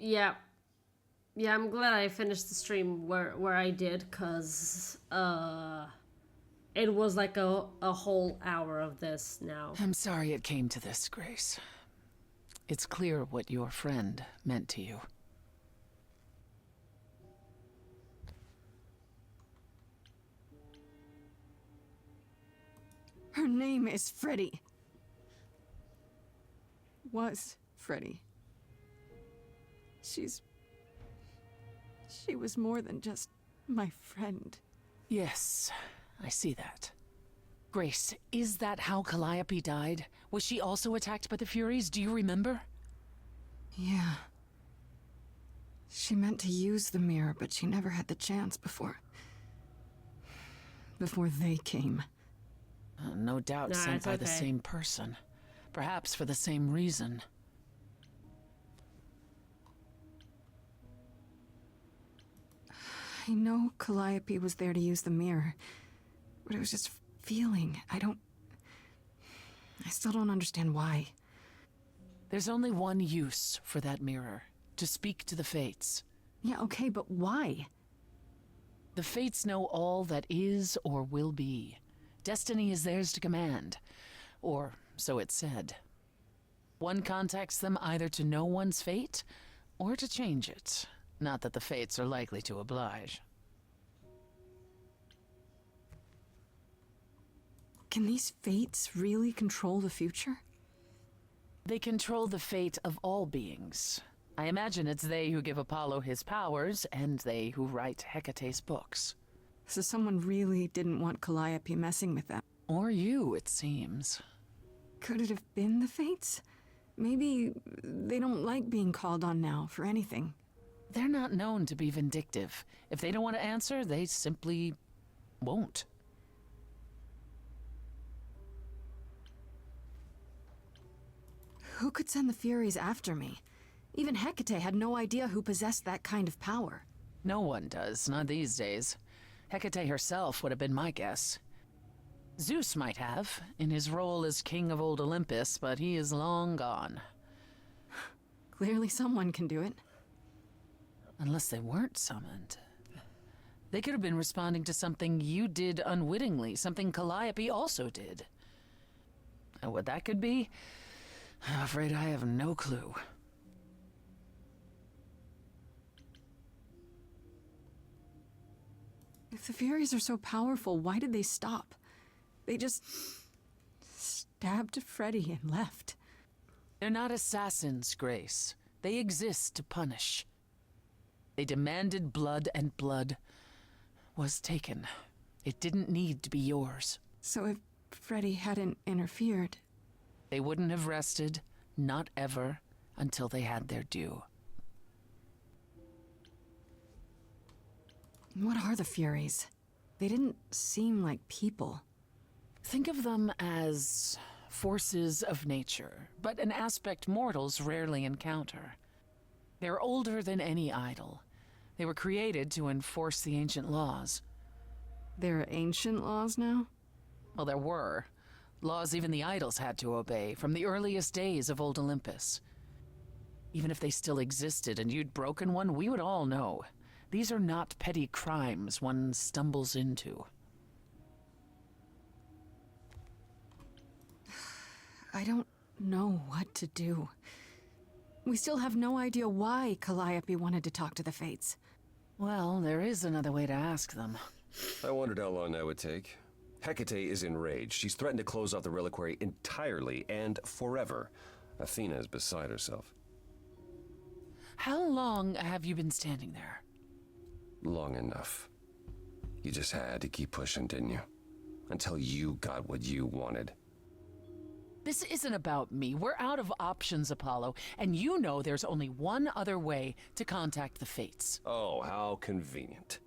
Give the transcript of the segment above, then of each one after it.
Yeah. Yeah, I'm glad I finished the stream where I did, cause it was like a whole hour of this now. I'm sorry it came to this, Grace. It's clear what your friend meant to you. Her name is Freddy. Was Freddy. She was more than just my friend. Yes, I see that. Grace, is that how Calliope died? Was she also attacked by the Furies? Do you remember? Yeah. She meant to use the mirror, but she never had the chance before they came. No doubt sent it's by the okay. same person. Perhaps for the same reason. I know Calliope was there to use the mirror, but it was just feeling. I still don't understand why. There's only one use for that mirror. To speak to the Fates. Yeah, okay, but why? The Fates know all that is or will be. Destiny is theirs to command. Or so it's said. One contacts them either to know one's fate, or to change it. Not that the Fates are likely to oblige. Can these Fates really control the future? They control the fate of all beings. I imagine it's they who give Apollo his powers, and they who write Hecate's books. So someone really didn't want Calliope messing with them. Or you, it seems. Could it have been the Fates? Maybe they don't like being called on now for anything. They're not known to be vindictive. If they don't want to answer, they simply won't. Who could send the Furies after me? Even Hecate had no idea who possessed that kind of power. No one does, not these days. Hecate herself would have been my guess. Zeus might have, in his role as king of old Olympus, but he is long gone. Clearly someone can do it. Unless they weren't summoned. They could have been responding to something you did unwittingly, something Calliope also did. And what that could be? I'm afraid I have no clue. If the Furies are so powerful, why did they stop? They just stabbed Freddy and left. They're not assassins, Grace. They exist to punish. They demanded blood, and blood was taken. It didn't need to be yours. So if Freddy hadn't interfered... They wouldn't have rested, not ever, until they had their due. What are the Furies? They didn't seem like people. Think of them as forces of nature, but an aspect mortals rarely encounter. They're older than any idol. They were created to enforce the ancient laws. There are ancient laws now? Well, there were. Laws even the idols had to obey, from the earliest days of old Olympus. Even if they still existed and you'd broken one, we would all know. These are not petty crimes one stumbles into. I don't know what to do. We still have no idea why Calliope wanted to talk to the Fates. Well, there is another way to ask them. I wondered how long that would take. Hecate is enraged. She's threatened to close off the reliquary entirely and forever. Athena is beside herself. How long have you been standing there? Long enough. You just had to keep pushing, didn't you? Until you got what you wanted. This isn't about me. We're out of options, Apollo, and you know there's only one other way to contact the Fates. Oh, how convenient.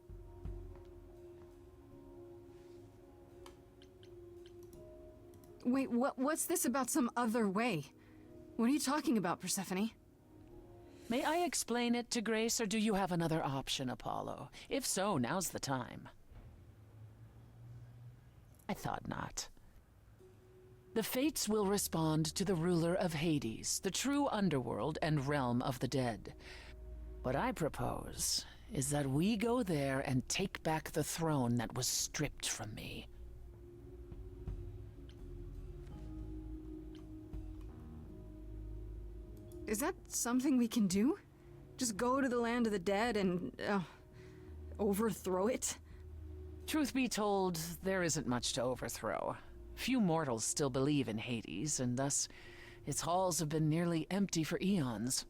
Wait, what's this about some other way? What are you talking about, Persephone? May I explain it to Grace, or do you have another option, Apollo? If so, now's the time. I thought not. The Fates will respond to the ruler of Hades, the true underworld and realm of the dead. What I propose is that we go there and take back the throne that was stripped from me. Is that something we can do? Just go to the land of the dead and, overthrow it? Truth be told, there isn't much to overthrow. Few mortals still believe in Hades, and thus its halls have been nearly empty for eons.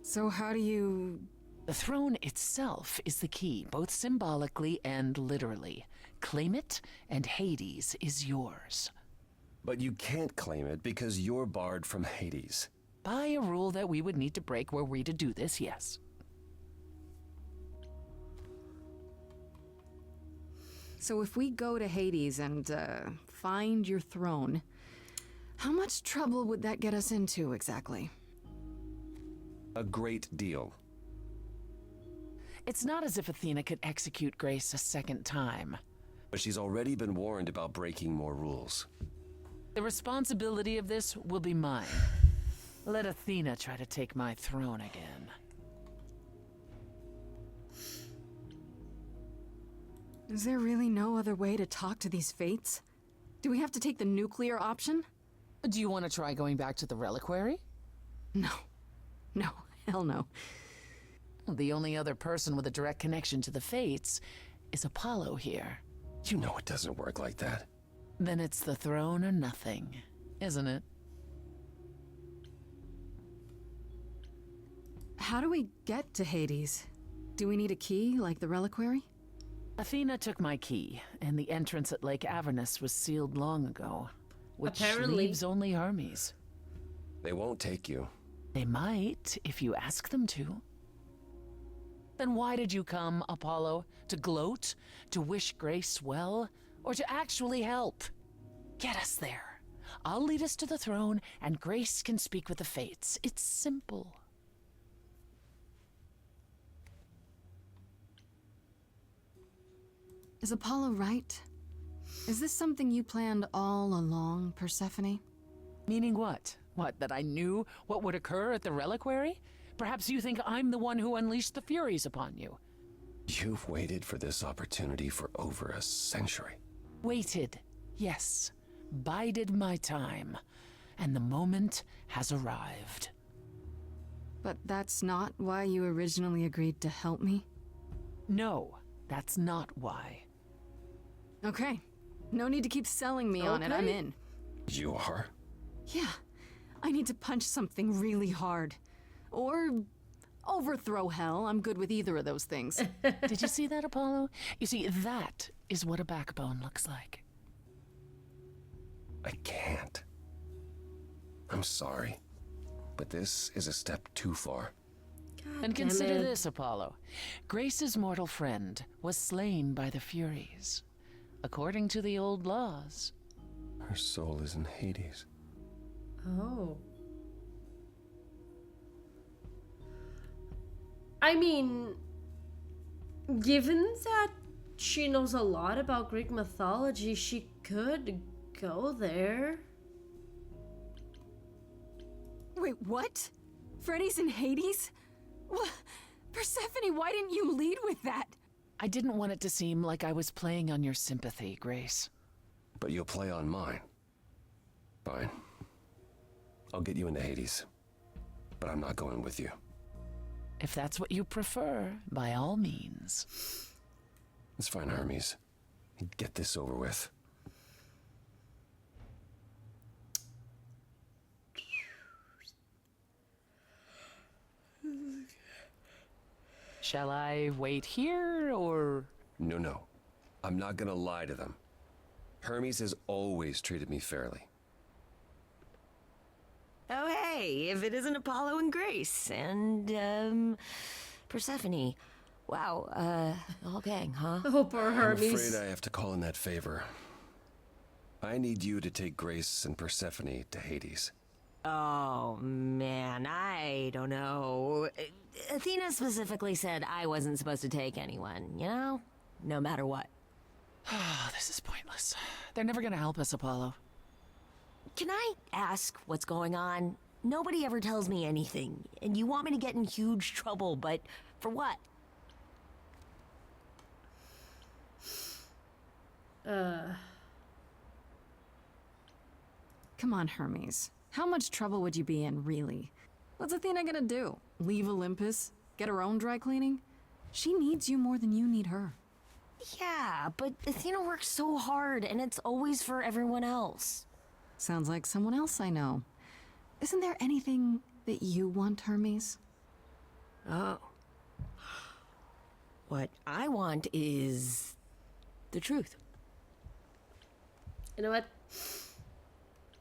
So how do you... The throne itself is the key, both symbolically and literally. Claim it, and Hades is yours. But you can't claim it because you're barred from Hades. By a rule that we would need to break were we to do this, yes. So if we go to Hades and, find your throne, how much trouble would that get us into, exactly? A great deal. It's not as if Athena could execute Grace a second time. But she's already been warned about breaking more rules. The responsibility of this will be mine. Let Athena try to take my throne again. Is there really no other way to talk to these fates? Do we have to take the nuclear option? Do you want to try going back to the reliquary? No. No, hell no. The only other person with a direct connection to the fates is Apollo here. You know it doesn't work like that. Then it's the throne or nothing, isn't it? How do we get to Hades? Do we need a key, like the reliquary? Athena took my key, and the entrance at Lake Avernus was sealed long ago. Which Apparently. leaves only Hermes. They won't take you. They might, if you ask them to. Then why did you come, Apollo? To gloat? To wish Grace well? Or to actually help? Get us there. I'll lead us to the throne, and Grace can speak with the fates. It's simple. Is Apollo right? Is this something you planned all along, Persephone? Meaning what? What, that I knew what would occur at the reliquary? Perhaps you think I'm the one who unleashed the Furies upon you. You've waited for this opportunity for over a century. Waited, yes. Bided my time. And the moment has arrived. But that's not why you originally agreed to help me? No, that's not why. Okay. No need to keep selling me on it, I'm in. You are? Yeah. I need to punch something really hard. Or overthrow hell. I'm good with either of those things. Did you see that, Apollo? You see, that is what a backbone looks like. I can't. I'm sorry. But this is a step too far. And consider this, Apollo. Grace's mortal friend was slain by the Furies. According to the old laws. Her soul is in Hades. Oh. I mean, given that she knows a lot about Greek mythology, she could go there. Wait, what? Freddy's in Hades? Well, Persephone, why didn't you lead with that? I didn't want it to seem like I was playing on your sympathy, Grace. But you'll play on mine. Fine. I'll get you into Hades. But I'm not going with you. If that's what you prefer, by all means. Let's find Hermes. And get this over with. Shall I wait here, or...? No. I'm not gonna lie to them. Hermes has always treated me fairly. Oh, hey, if it isn't Apollo and Grace, and, Persephone. Wow, all gang, huh? Oh, poor I'm Hermes. afraid I have to call in that favor. I need you to take Grace and Persephone to Hades. Oh, man, I don't know. Athena specifically said I wasn't supposed to take anyone, you know? No matter what. Oh, this is pointless. They're never gonna help us, Apollo. Can I ask what's going on? Nobody ever tells me anything, and you want me to get in huge trouble, but For what? Come on, Hermes. How much trouble would you be in, really? What's Athena gonna do? Leave Olympus? Get her own dry cleaning? She needs you more than you need her. Yeah, but Athena works so hard, and it's always for everyone else. Sounds like someone else I know. Isn't there anything that you want, Hermes? Oh. What I want is the truth. You know what?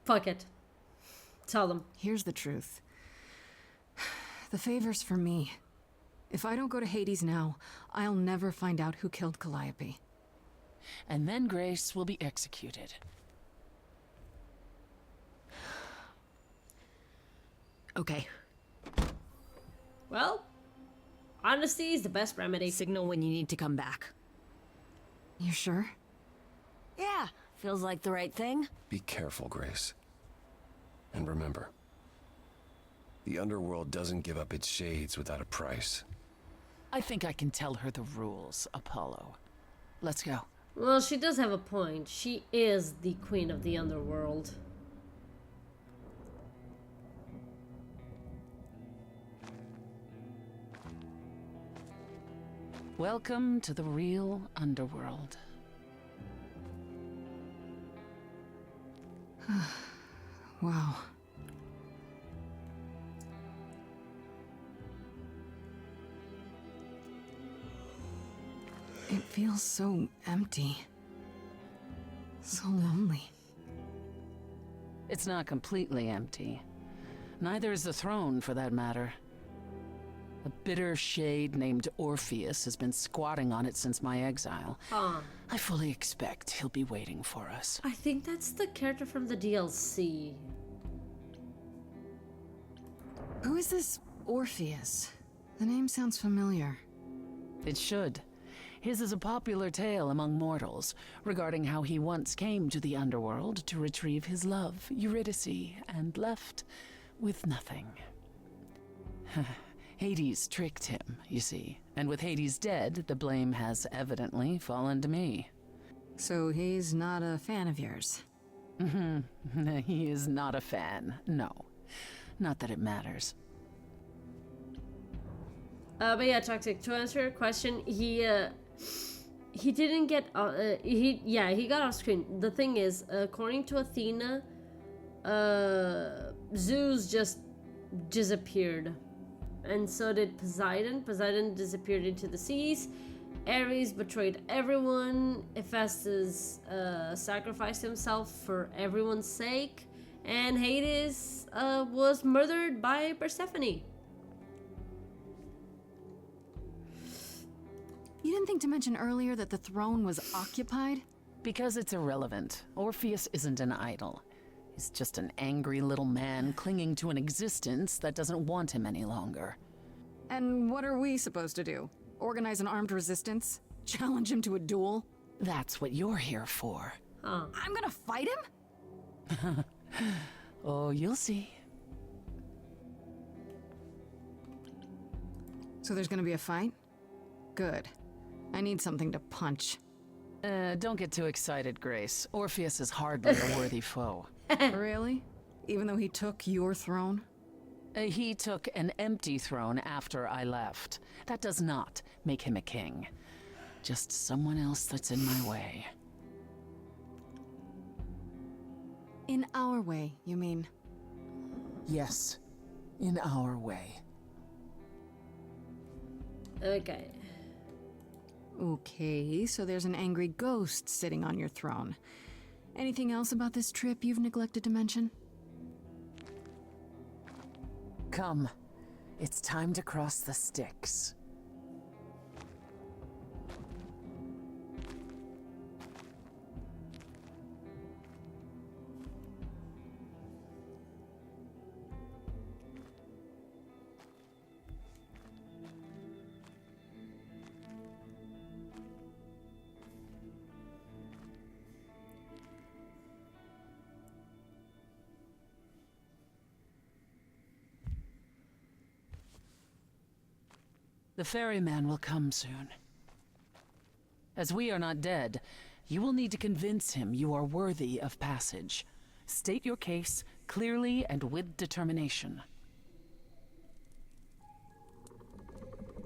Fuck it. Tell them. Here's the truth. The favor's for me. If I don't go to Hades now, I'll never find out who killed Calliope. And then Grace will be executed. Okay. Well, honesty is the best remedy. Signal when you need to come back. You sure? Yeah, feels like the right thing. Be careful, Grace. And remember, the underworld doesn't give up its shades without a price. I think I can tell her the rules, Apollo. Let's go. Well, she does have a point. She is the queen of the underworld. Welcome to the real underworld. Wow. It feels so empty. So lonely. It's not completely empty. Neither is the throne, for that matter. A bitter shade named Orpheus has been squatting on it since my exile. Huh. I fully expect he'll be waiting for us. I think that's the character from the DLC. Who is this Orpheus? The name sounds familiar. It should. His is a popular tale among mortals regarding how he once came to the underworld to retrieve his love, Eurydice, and left with nothing. Hades tricked him, you see, and with Hades dead, the blame has evidently fallen to me. So he's not a fan of yours? He is not a fan, no. Not that it matters. But yeah, Toxic, to answer your question, he didn't get, he got off screen. The thing is, according to Athena, Zeus just disappeared. And so did Poseidon. Poseidon disappeared into the seas. Ares betrayed everyone. Hephaestus sacrificed himself for everyone's sake. And Hades was murdered by Persephone. You didn't think to mention earlier that the throne was occupied? Because it's irrelevant. Orpheus isn't an idol. He's just an angry little man clinging to an existence that doesn't want him any longer. And what are we supposed to do? Organize an armed resistance? Challenge him to a duel? That's what you're here for. Huh. I'm gonna fight him? Oh, you'll see. So there's gonna be a fight? Good. I need something to punch. Don't get too excited, Grace. Orpheus is hardly a worthy foe. Really? Even though he took your throne? He took an empty throne after I left. That does not make him a king. Just someone else that's in my way. In our way, you mean? Yes, in our way. Okay. Okay, so there's an angry ghost sitting on your throne. Anything else about this trip you've neglected to mention? Come, it's time to cross the Styx. The ferryman will come soon. As we are not dead, you will need to convince him you are worthy of passage. State your case clearly and with determination.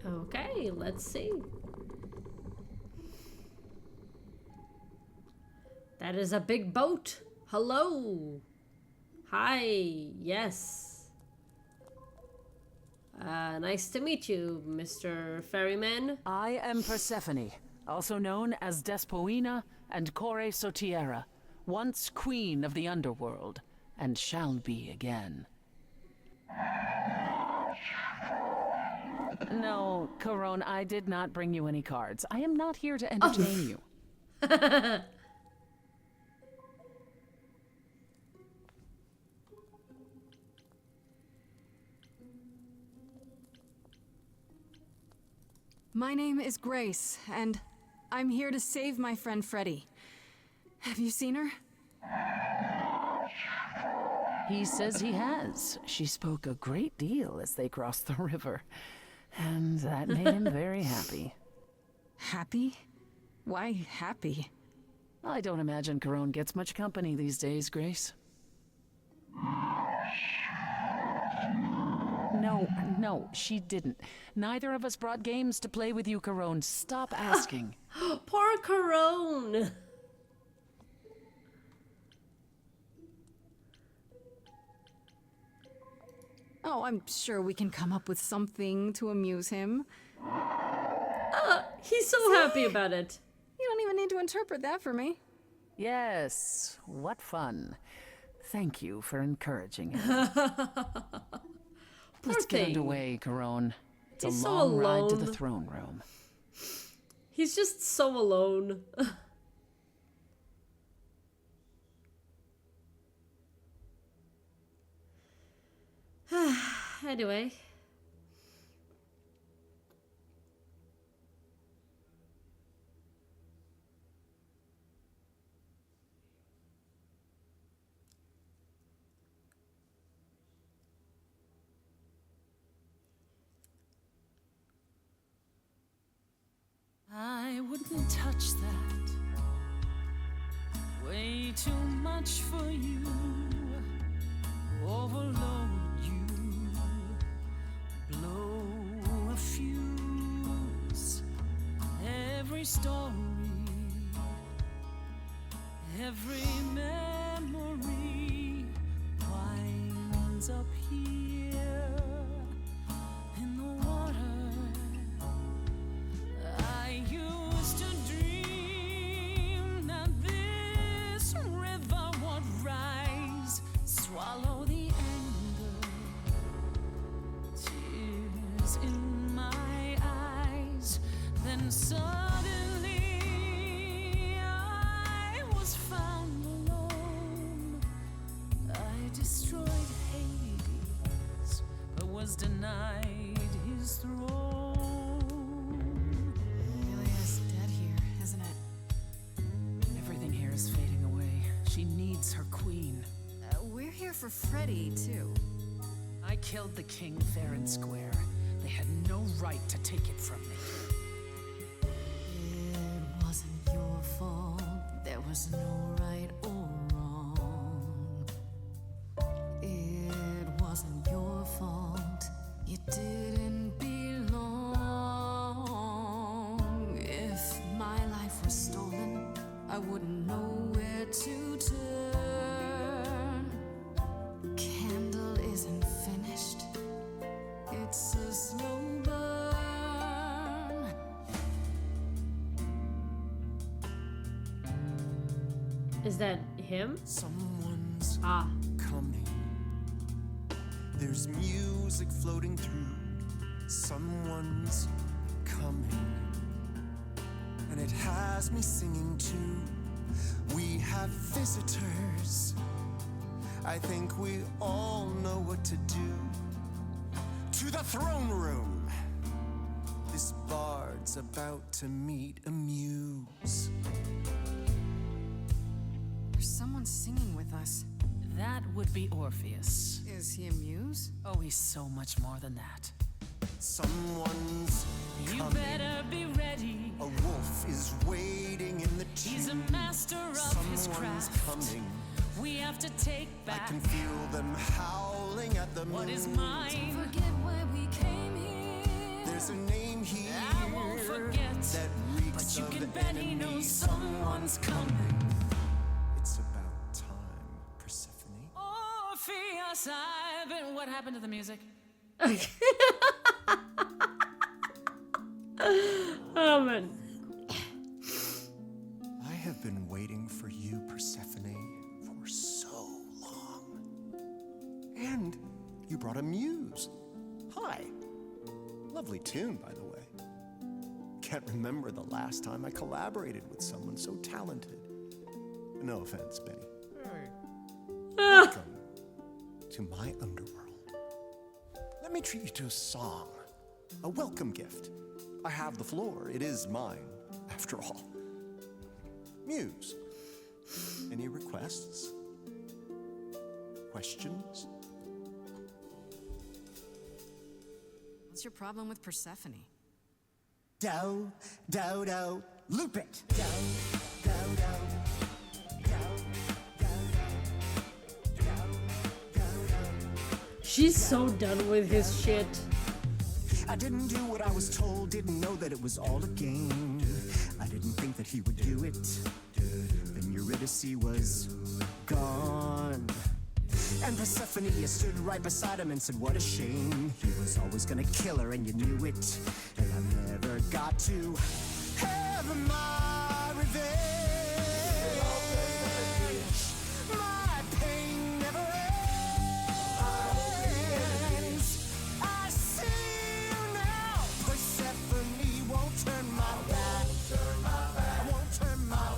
Okay, let's see. That is a big boat. Hello. Hi. Yes. Nice to meet you, Mr. Ferryman. I am Persephone, also known as Despoina and Kore Sotiera, once queen of the underworld, and shall be again. No, Corone, I did not bring you any cards. I am not here to entertain you. My name is Grace, and I'm here to save my friend Freddie. Have you seen her? He says he has. She spoke a great deal as they crossed the river, and that made him very happy. Happy? Why happy? I don't imagine Corone gets much company these days, Grace. No, she didn't. Neither of us brought games to play with you, Corone. Stop asking. Poor Corone. Oh, I'm sure we can come up with something to amuse him. He's so happy about it. You don't even need to interpret that for me. Yes, what fun. Thank you for encouraging him. Let's get underway, Corone. It's He's a so long ride to alone. the throne room. He's just so alone. Anyway. I wouldn't touch that. Way too much for you. Overload you. Blow a fuse. Every story, every memory winds up here in the water. I used to dream that this river would rise, swallow the anger, tears in my eyes. Then suddenly I was found alone. I destroyed Hades, but was denied his throne. Really is dead here, isn't it? Everything here is fading away. She needs her queen. We're here for Freddie, too. I killed the king fair and square. They had no right to take it from me. It wasn't your fault. There was no right or wrong. It wasn't your fault. You didn't belong. If my life was stolen, I wouldn't know where to turn. The candle isn't finished. It's a slow burn. Is that him? Someone's Ah. coming. There's music floating through. Someone's coming. And it has me singing too. We have visitors. I think we all know what to do. To the throne room. This bard's about to meet a muse. There's someone singing with us. That would be Orpheus. Is he a muse? Oh, he's so much more than that. Someone's You coming. better be ready. A wolf is waiting in the tomb. He's a master of his Someone's craft. coming. We have to take I back can feel them howling at the moon. what is mine. Forget why we came here. There's a name here I won't forget, that reeks but you of can bet he enemy. knows someone's coming. It's about time, Persephone. Orpheus, I've been. What happened to the music? Oh man. I have been waiting for you, Persephone, for so long. And you brought a muse. Hi. Lovely tune, by the way. Can't remember the last time I collaborated with someone so talented. No offense, Benny. Welcome to my underworld. Let me treat you to a song, a welcome gift. I have the floor. It is mine, after all. Muse. Any requests? Questions? What's your problem with Persephone? Do, do, do, loop it. Do, do, do. She's so done with his shit. I didn't do what I was told, didn't know that it was all a game. I didn't think that he would do it. Then Eurydice was gone. And Persephone, you stood right beside him and said, what a shame. He was always gonna kill her and you knew it. And I never got to have my revenge. My pain never ends. I see you now. Persephone won't turn my back. I won't turn my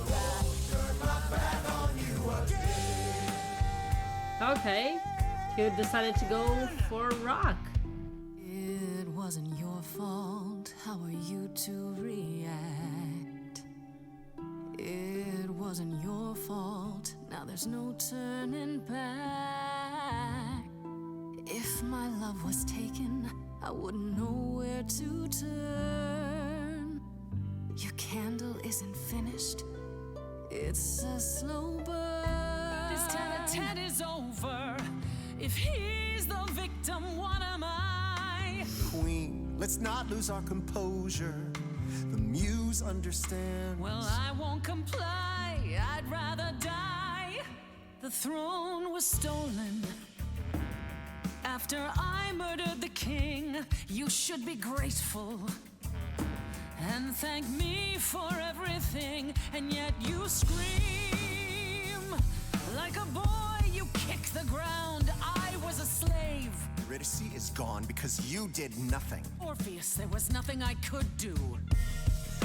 back on you again. Okay. He decided to go for rock. It wasn't your fault. How are you to react? It wasn't your fault. Now there's no turning back. If my love was taken, I wouldn't know where to turn. Your candle isn't finished. It's a slow burn. This tete-a-tete is over. If he's the victim, what am I? Queen, let's not lose our composure. The muse understands. Well, I won't comply. I'd rather die. The throne was stolen after I murdered the king. You should be grateful and thank me for everything. And yet you scream like a boy. You kick the ground. I was a slave. Eurydice is gone because you did nothing. Orpheus, there was nothing I could do.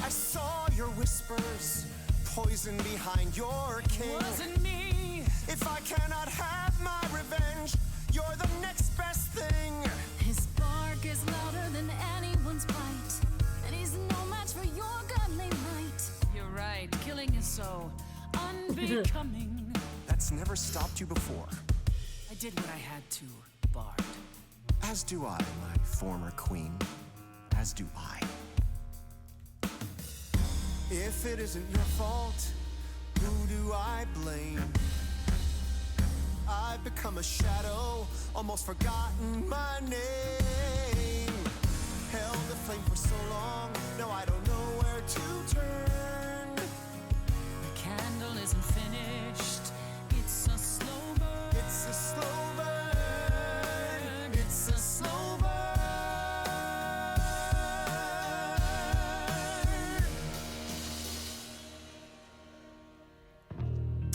I saw your whispers, poison behind your king. Wasn't me. If I cannot have my revenge, you're the next best thing. His bark is louder than anyone's bite, and he's no match for your godly might. You're right. Killing is so unbecoming. That's never stopped you before. I did what I had to, Bard. As do I, my former queen. As do I. If it isn't your fault, who do I blame? I've become a shadow, almost forgotten my name. Held the flame for so long, now I don't know where to turn. The candle isn't finished. It's a slow burn. It's a slow burn. It's a slow burn.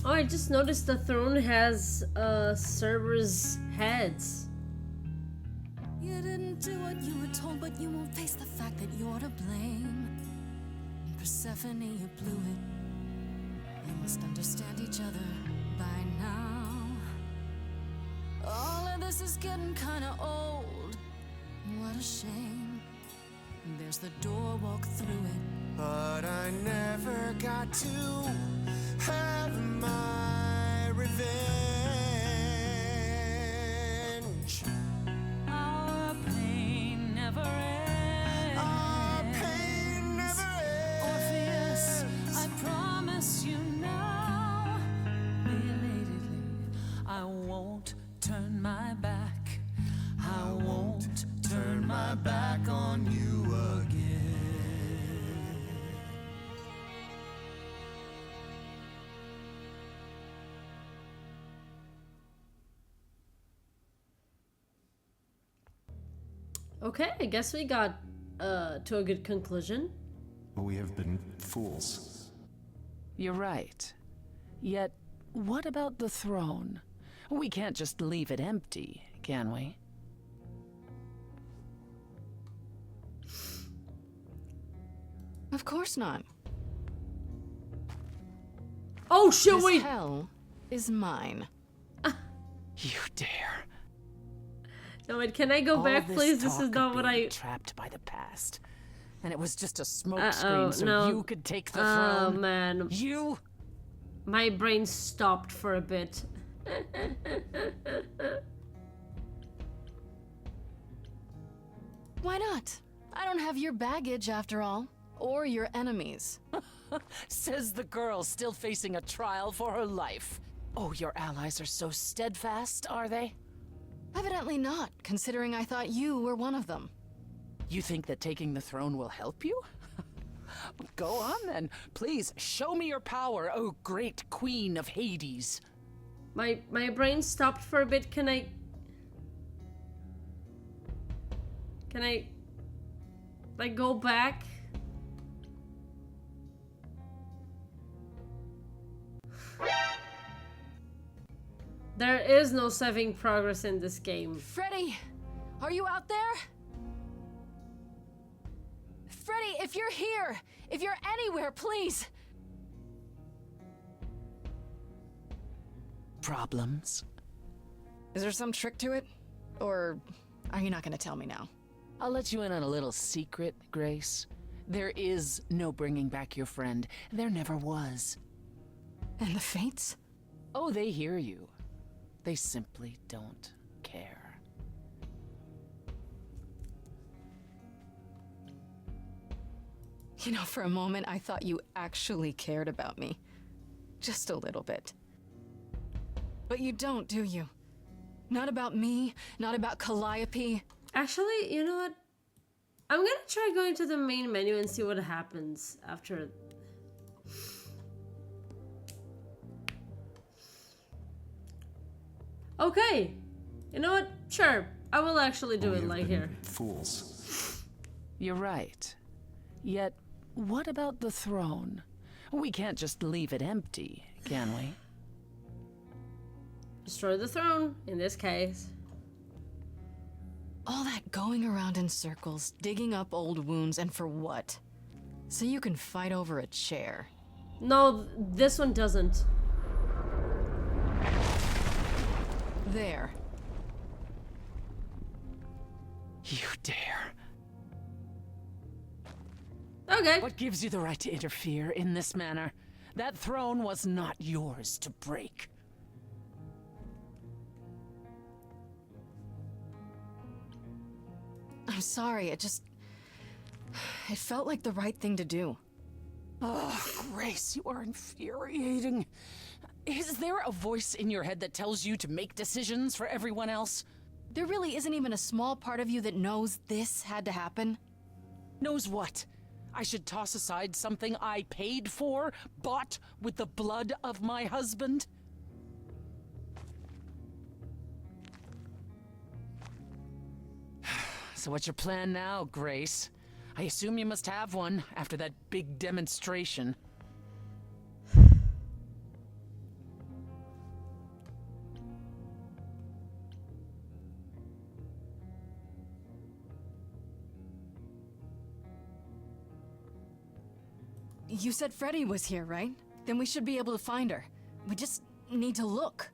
Oh, I just noticed the throne has servers' heads. You didn't do what you were told, but you won't face the fact that you're to blame. And Persephone, you blew it. You must understand each other by now. All of this is getting kinda old. What a shame. There's the door, walk through it. But I never got to have my revenge. Our pain never ends. Okay, I guess we got to a good conclusion. We have been fools. You're right. Yet, what about the throne? We can't just leave it empty, can we? Of course not. Oh shit, This wait! hell is mine. You dare. No, wait, can I go All back, this please? This talk is of not what being I... trapped by the past. And it was just a smokescreen so no. you could take the Oh, throne. man. You? My brain stopped for a bit. Why not? I don't have your baggage after all. Or your enemies. Says the girl still facing a trial for her life. Oh, your allies are so steadfast, are they? Evidently not, considering I thought you were one of them. You think that taking the throne will help you? Go on then. Please, show me your power, oh great queen of Hades. My brain stopped for a bit. Can I, like, go back? There is no saving progress in this game. Freddy, are you out there? Freddy, if you're here, if you're anywhere, please. Problems? Is there some trick to it? Or are you not gonna tell me now? I'll let you in on a little secret, Grace. There is no bringing back your friend. There never was. And the Fates? Oh, they hear you. They simply don't care. You know, for a moment I thought you actually cared about me. Just a little bit. But you don't, do you? Not about me, not about Calliope. Actually, you know what? I'm gonna try going to the main menu and see what happens after. Okay. You know what? Sure. I will actually do We it have like been here. Fools. You're right. Yet, what about the throne? We can't just leave it empty, can we? Destroy the throne, in this case. All that going around in circles, digging up old wounds, and for what? So you can fight over a chair. No, this one doesn't. There. You dare. Okay. What gives you the right to interfere in this manner? That throne was not yours to break. I'm sorry, it felt like the right thing to do. Oh, Grace, you are infuriating. Is there a voice in your head that tells you to make decisions for everyone else? There really isn't even a small part of you that knows this had to happen. Knows what? I should toss aside something I paid for, bought with the blood of my husband? So what's your plan now, Grace? I assume you must have one after that big demonstration. You said Freddy was here, right? Then we should be able to find her. We just need to look.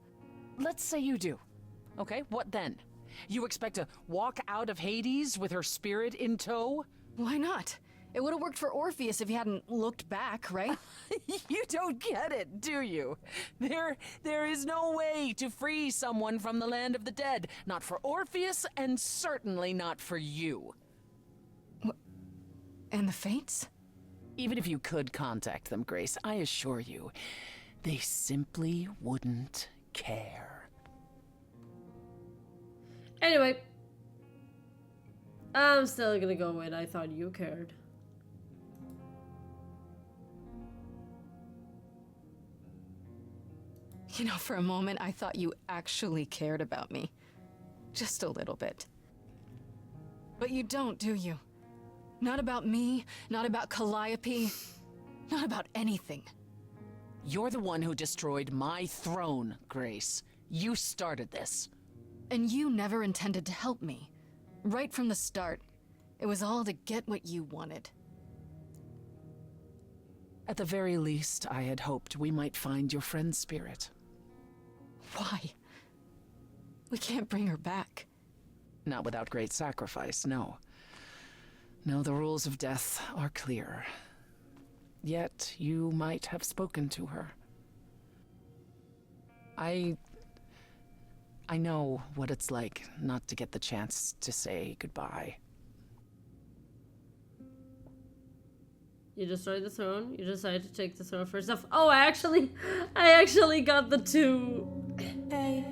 Let's say you do. Okay, what then? You expect to walk out of Hades with her spirit in tow? Why not? It would have worked for Orpheus if he hadn't looked back, right? You don't get it, do you? There is no way to free someone from the land of the dead. Not for Orpheus, and certainly not for you. And the Fates? Even if you could contact them, Grace, I assure you, they simply wouldn't care. Anyway. I'm still gonna go with I thought you cared. You know, for a moment I thought you actually cared about me. Just a little bit. But you don't, do you? Not about me, not about Calliope, not about anything. You're the one who destroyed my throne, Grace. You started this. And you never intended to help me. Right from the start. It was all to get what you wanted. At the very least, I had hoped we might find your friend's spirit. Why? We can't bring her back. Not without great sacrifice, no. No, the rules of death are clear. Yet, you might have spoken to her. I know what it's like not to get the chance to say goodbye. You destroyed the throne. You decided to take the throne for yourself. Oh, I actually got the two. Hey.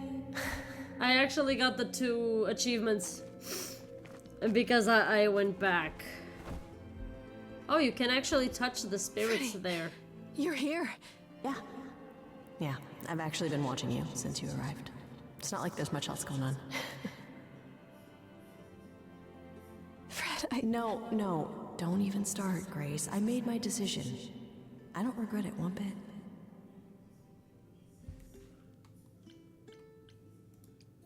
I actually got the two achievements. Because I went back. Oh, you can actually touch the spirits there. You're here. Yeah. Yeah, I've actually been watching you since you arrived. It's not like there's much else going on. Fred, No, don't even start, Grace. I made my decision. I don't regret it one bit.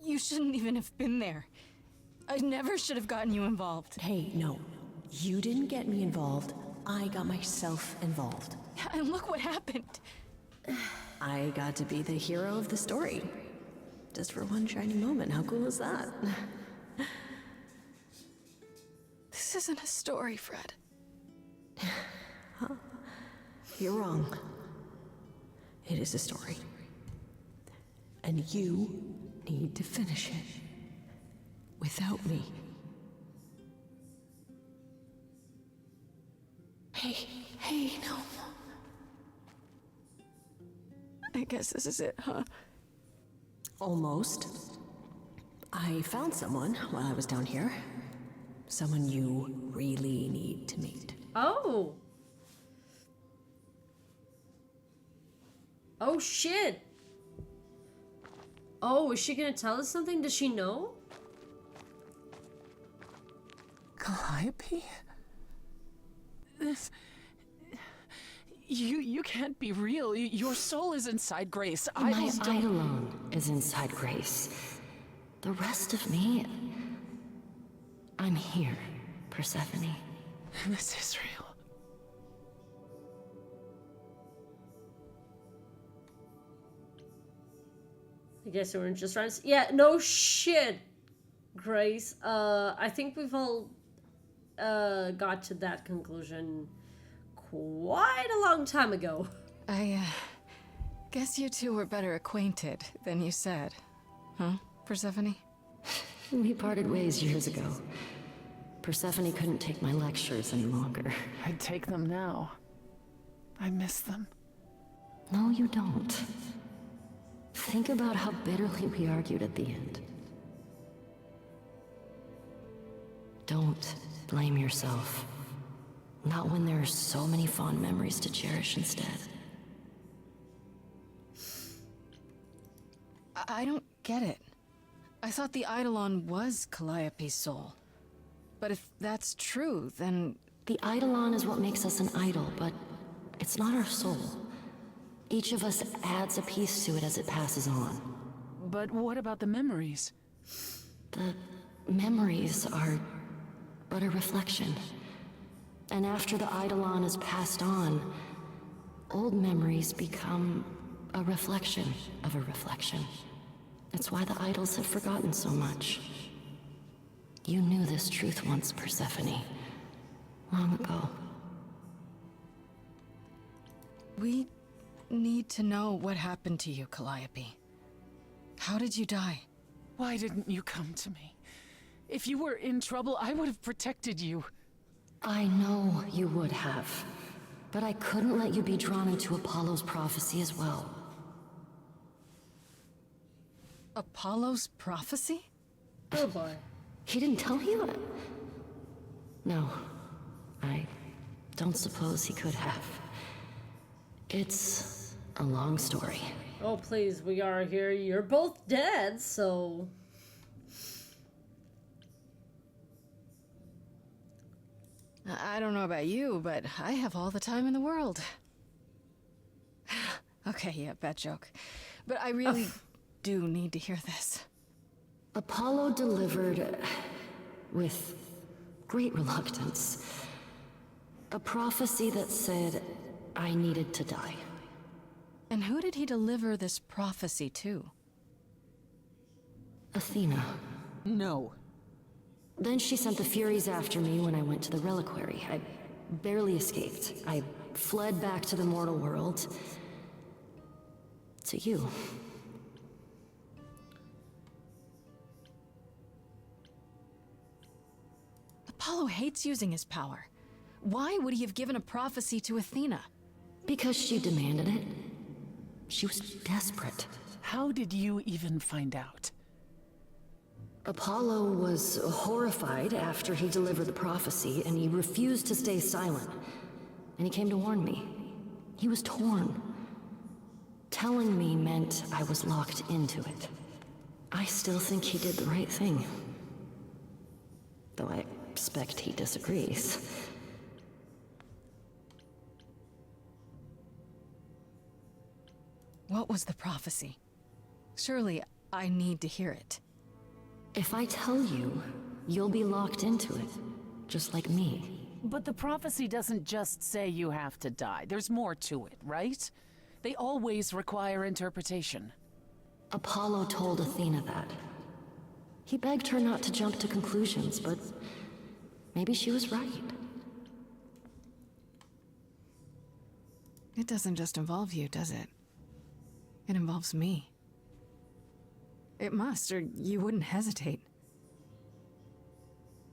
You shouldn't even have been there. I never should have gotten you involved. Hey, no. You didn't get me involved. I got myself involved. And look what happened. I got to be the hero of the story. Just for one shining moment. How cool is that? This isn't a story, Fred. Huh? You're wrong. It is a story. And you need to finish it. Without me. Hey, no. I guess this is it, huh? Almost. I found someone while I was down here. Someone you really need to meet. Oh. Oh, shit. Oh, is she gonna tell us something? Does she know? Calliope? This... You can't be real. Your soul is inside Grace. My Eidolon is inside Grace. The rest of me... I'm here, Persephone. This is real. I guess we were just trying to... Yeah, no shit, Grace. I think we've all got to that conclusion quite a long time ago. I guess you two were better acquainted than you said. Huh, Persephone? We parted ways years ago. Persephone couldn't take my lectures any longer. I'd take them now. I miss them. No, you don't. Think about how bitterly we argued at the end. Don't blame yourself. Not when there are so many fond memories to cherish instead. I don't get it. I thought the Eidolon was Calliope's soul. But if that's true, then... The Eidolon is what makes us an idol, but it's not our soul. Each of us adds a piece to it as it passes on. But what about the memories? The memories are but a reflection. And after the Eidolon is passed on, old memories become a reflection of a reflection. That's why the idols have forgotten so much. You knew this truth once, Persephone. Long ago. We need to know what happened to you, Calliope. How did you die? Why didn't you come to me? If you were in trouble, I would have protected you. I know you would have. But I couldn't let you be drawn into Apollo's prophecy as well. Apollo's prophecy? Oh boy. He didn't tell you? No. I don't suppose he could have. It's a long story. Oh please, we are here. You're both dead, so... I don't know about you, but I have all the time in the world. Okay, yeah, bad joke. But I really do need to hear this. Apollo delivered, with great reluctance, a prophecy that said I needed to die. And who did he deliver this prophecy to? Athena. No. Then she sent the Furies after me when I went to the reliquary. I barely escaped. I fled back to the mortal world. To you. Apollo hates using his power. Why would he have given a prophecy to Athena? Because she demanded it. She was desperate. How did you even find out? Apollo was horrified after he delivered the prophecy, and he refused to stay silent. And he came to warn me. He was torn. Telling me meant I was locked into it. I still think he did the right thing. Though I expect he disagrees. What was the prophecy? Surely I need to hear it. If I tell you, you'll be locked into it, just like me. But the prophecy doesn't just say you have to die. There's more to it, right? They always require interpretation. Apollo told Athena that. He begged her not to jump to conclusions, but maybe she was right. It doesn't just involve you, does it? It involves me. It must, or you wouldn't hesitate.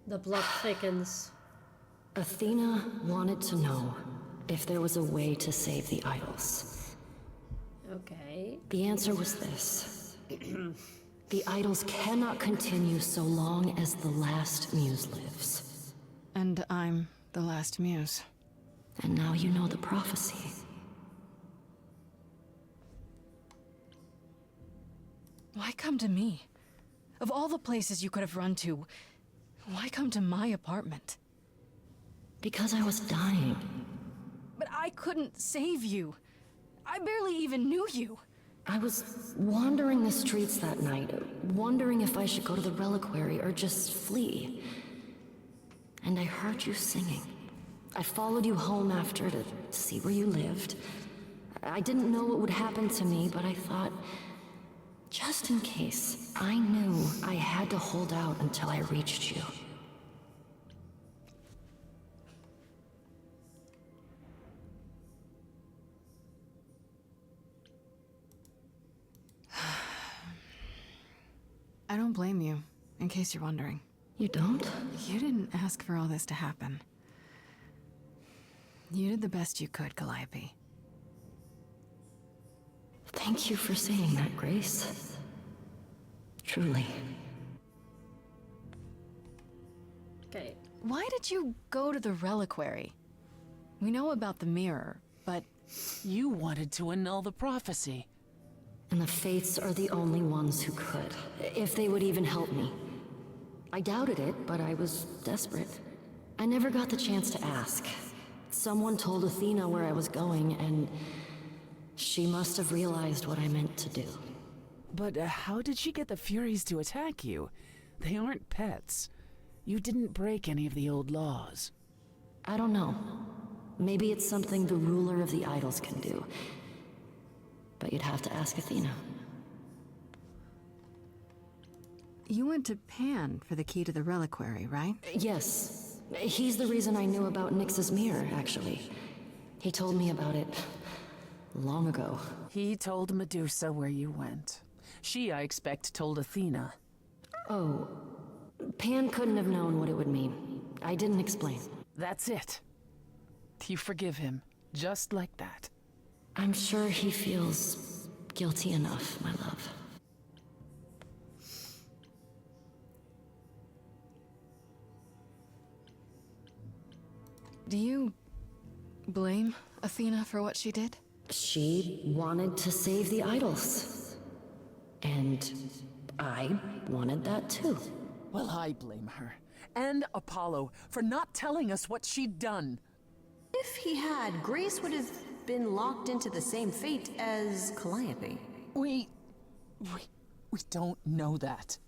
The blood thickens. Athena wanted to know if there was a way to save the idols. Okay. The answer was this. The idols cannot continue so long as the last muse lives. And I'm the last muse. And now you know the prophecy. Why come to me? Of all the places you could have run to, why come to my apartment? Because I was dying. But I couldn't save you. I barely even knew you. I was wandering the streets that night, wondering if I should go to the reliquary or just flee. And I heard you singing. I followed you home after to see where you lived. I didn't know what would happen to me, but I thought, just in case, I knew I had to hold out until I reached you. I don't blame you, in case you're wondering. You don't? You didn't ask for all this to happen. You did the best you could, Calliope. Thank you for saying that, Grace. Truly. Okay. Why did you go to the reliquary? We know about the mirror, but... You wanted to annul the prophecy. And the Fates are the only ones who could, if they would even help me. I doubted it, but I was desperate. I never got the chance to ask. Someone told Athena where I was going, and she must have realized what I meant to do. But how did she get the Furies to attack you? They aren't pets. You didn't break any of the old laws. I don't know. Maybe it's something the ruler of the idols can do. But you'd have to ask Athena. You went to Pan for the key to the reliquary, right? Yes. He's the reason I knew about Nyx's mirror, actually. He told me about it long ago. He told Medusa where you went. She, I expect, told Athena. Oh. Pan couldn't have known what it would mean. I didn't explain. That's it. You forgive him, just like that. I'm sure he feels guilty enough, my love. Do you blame Athena for what she did? She wanted to save the idols. And I wanted that too. Well, I blame her. and Apollo for not telling us what she'd done. If he had, Grace would have been locked into the same fate as Calliope. We don't know that.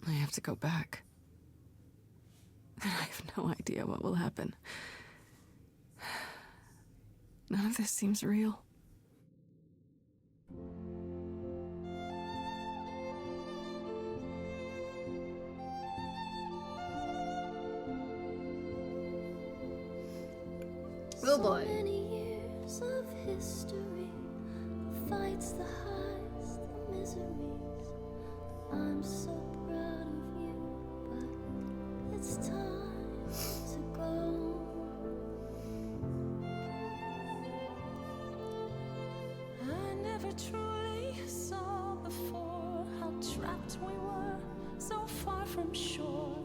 I have to go back. And I have no idea what will happen. None of this seems real. Oh boy. So many years of history, the fights, the highs, the miseries. I'm so proud of you, but it's time to go. I never truly saw before how trapped we were, so far from shore.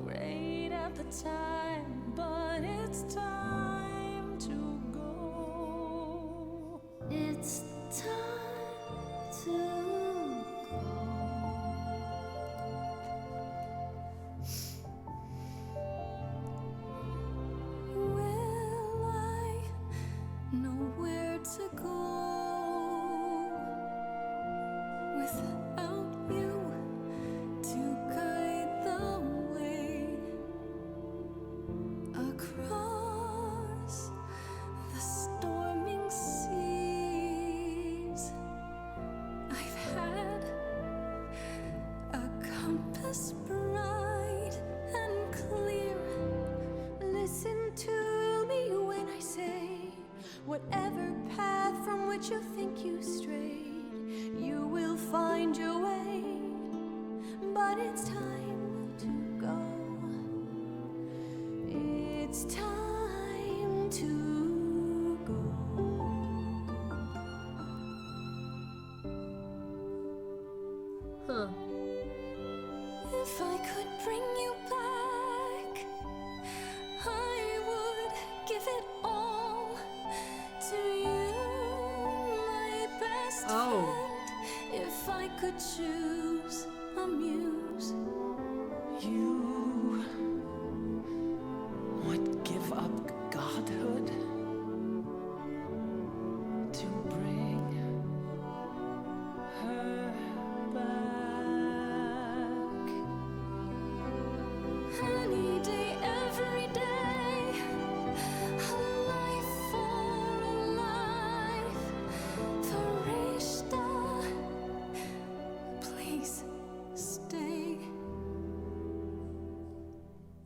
Great at the time, but it's time to go. It's time to go. Will I know where to go without you to guide the way across the storming seas? I've had a compass bright and clear. Listen to me when I say, whatever path from which you think you strayed, you will find your way. But it's time to go. It's time to go. Huh. If I could bring you back, I would give it all to you, my best friend. If I could choose a muse, You would give up godhood to bring her back. any day, every day, a life for a life, Farishta, please stay.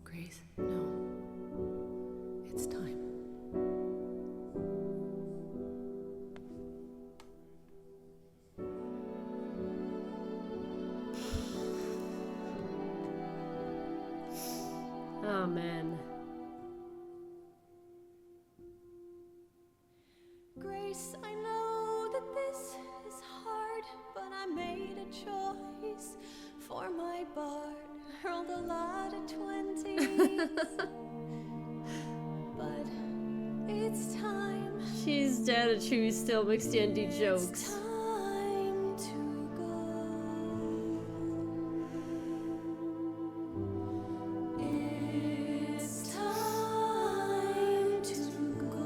Grace, no. It's time. Oh man. Grace, I know that this is hard, but I made a choice for my bard. Hurled a lot of 20s, but it's time. She's dead and she still makes D&D jokes. It's time to go. It's time to go.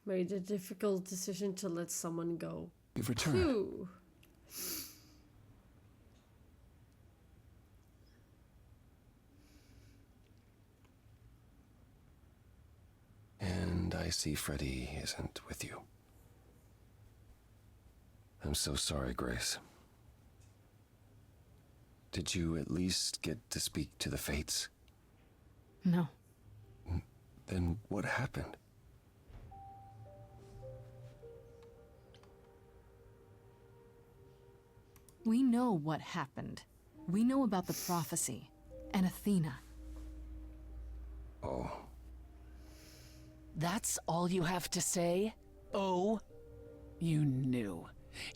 Made a difficult decision to let someone go. You've returned. Phew. And I see Freddy isn't with you. I'm so sorry, Grace. Did you at least get to speak to the Fates? No. Then what happened? We know what happened. We know about the prophecy. And Athena. Oh. That's all you have to say? Oh? You knew.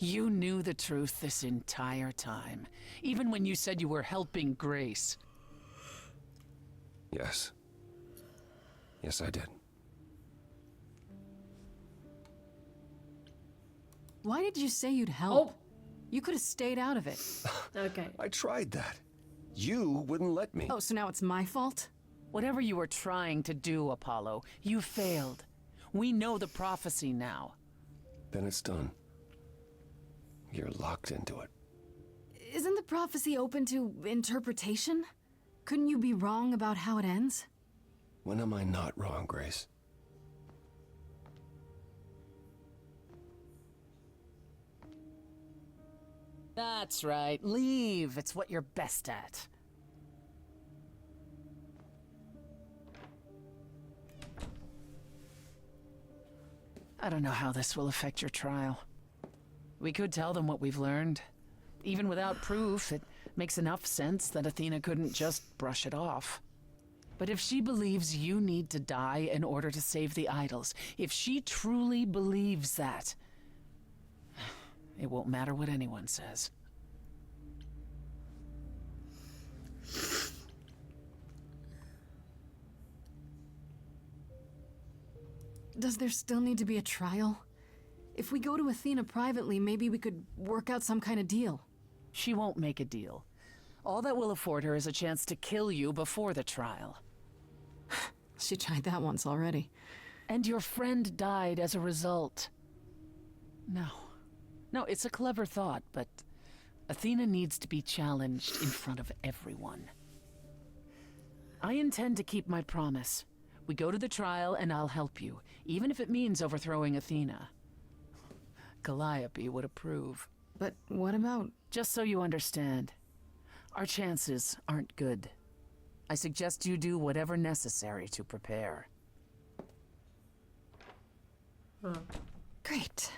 You knew the truth this entire time. Even when you said you were helping Grace. Yes. Yes, I did. Why did you say you'd help? Oh. You could have stayed out of it. Okay. I tried that. You wouldn't let me. Oh, so now it's my fault? Whatever you were trying to do, Apollo, you failed. We know the prophecy now. Then it's done. You're locked into it. Isn't the prophecy open to interpretation? Couldn't you be wrong about how it ends? When am I not wrong, Grace? That's right. Leave. It's what you're best at. I don't know how this will affect your trial. We could tell them what we've learned. Even without proof, it makes enough sense that Athena couldn't just brush it off. But if she believes you need to die in order to save the idols, if she truly believes that, it won't matter what anyone says. Does there still need to be a trial? If we go to Athena privately, maybe we could work out some kind of deal. She won't make a deal. All that will afford her is a chance to kill you before the trial. She tried that once already. And your friend died as a result. No. No, it's a clever thought, but Athena needs to be challenged in front of everyone. I intend to keep my promise. We go to the trial and I'll help you, even if it means overthrowing Athena. Calliope would approve. But what about... Just so you understand, our chances aren't good. I suggest you do whatever necessary to prepare. Great.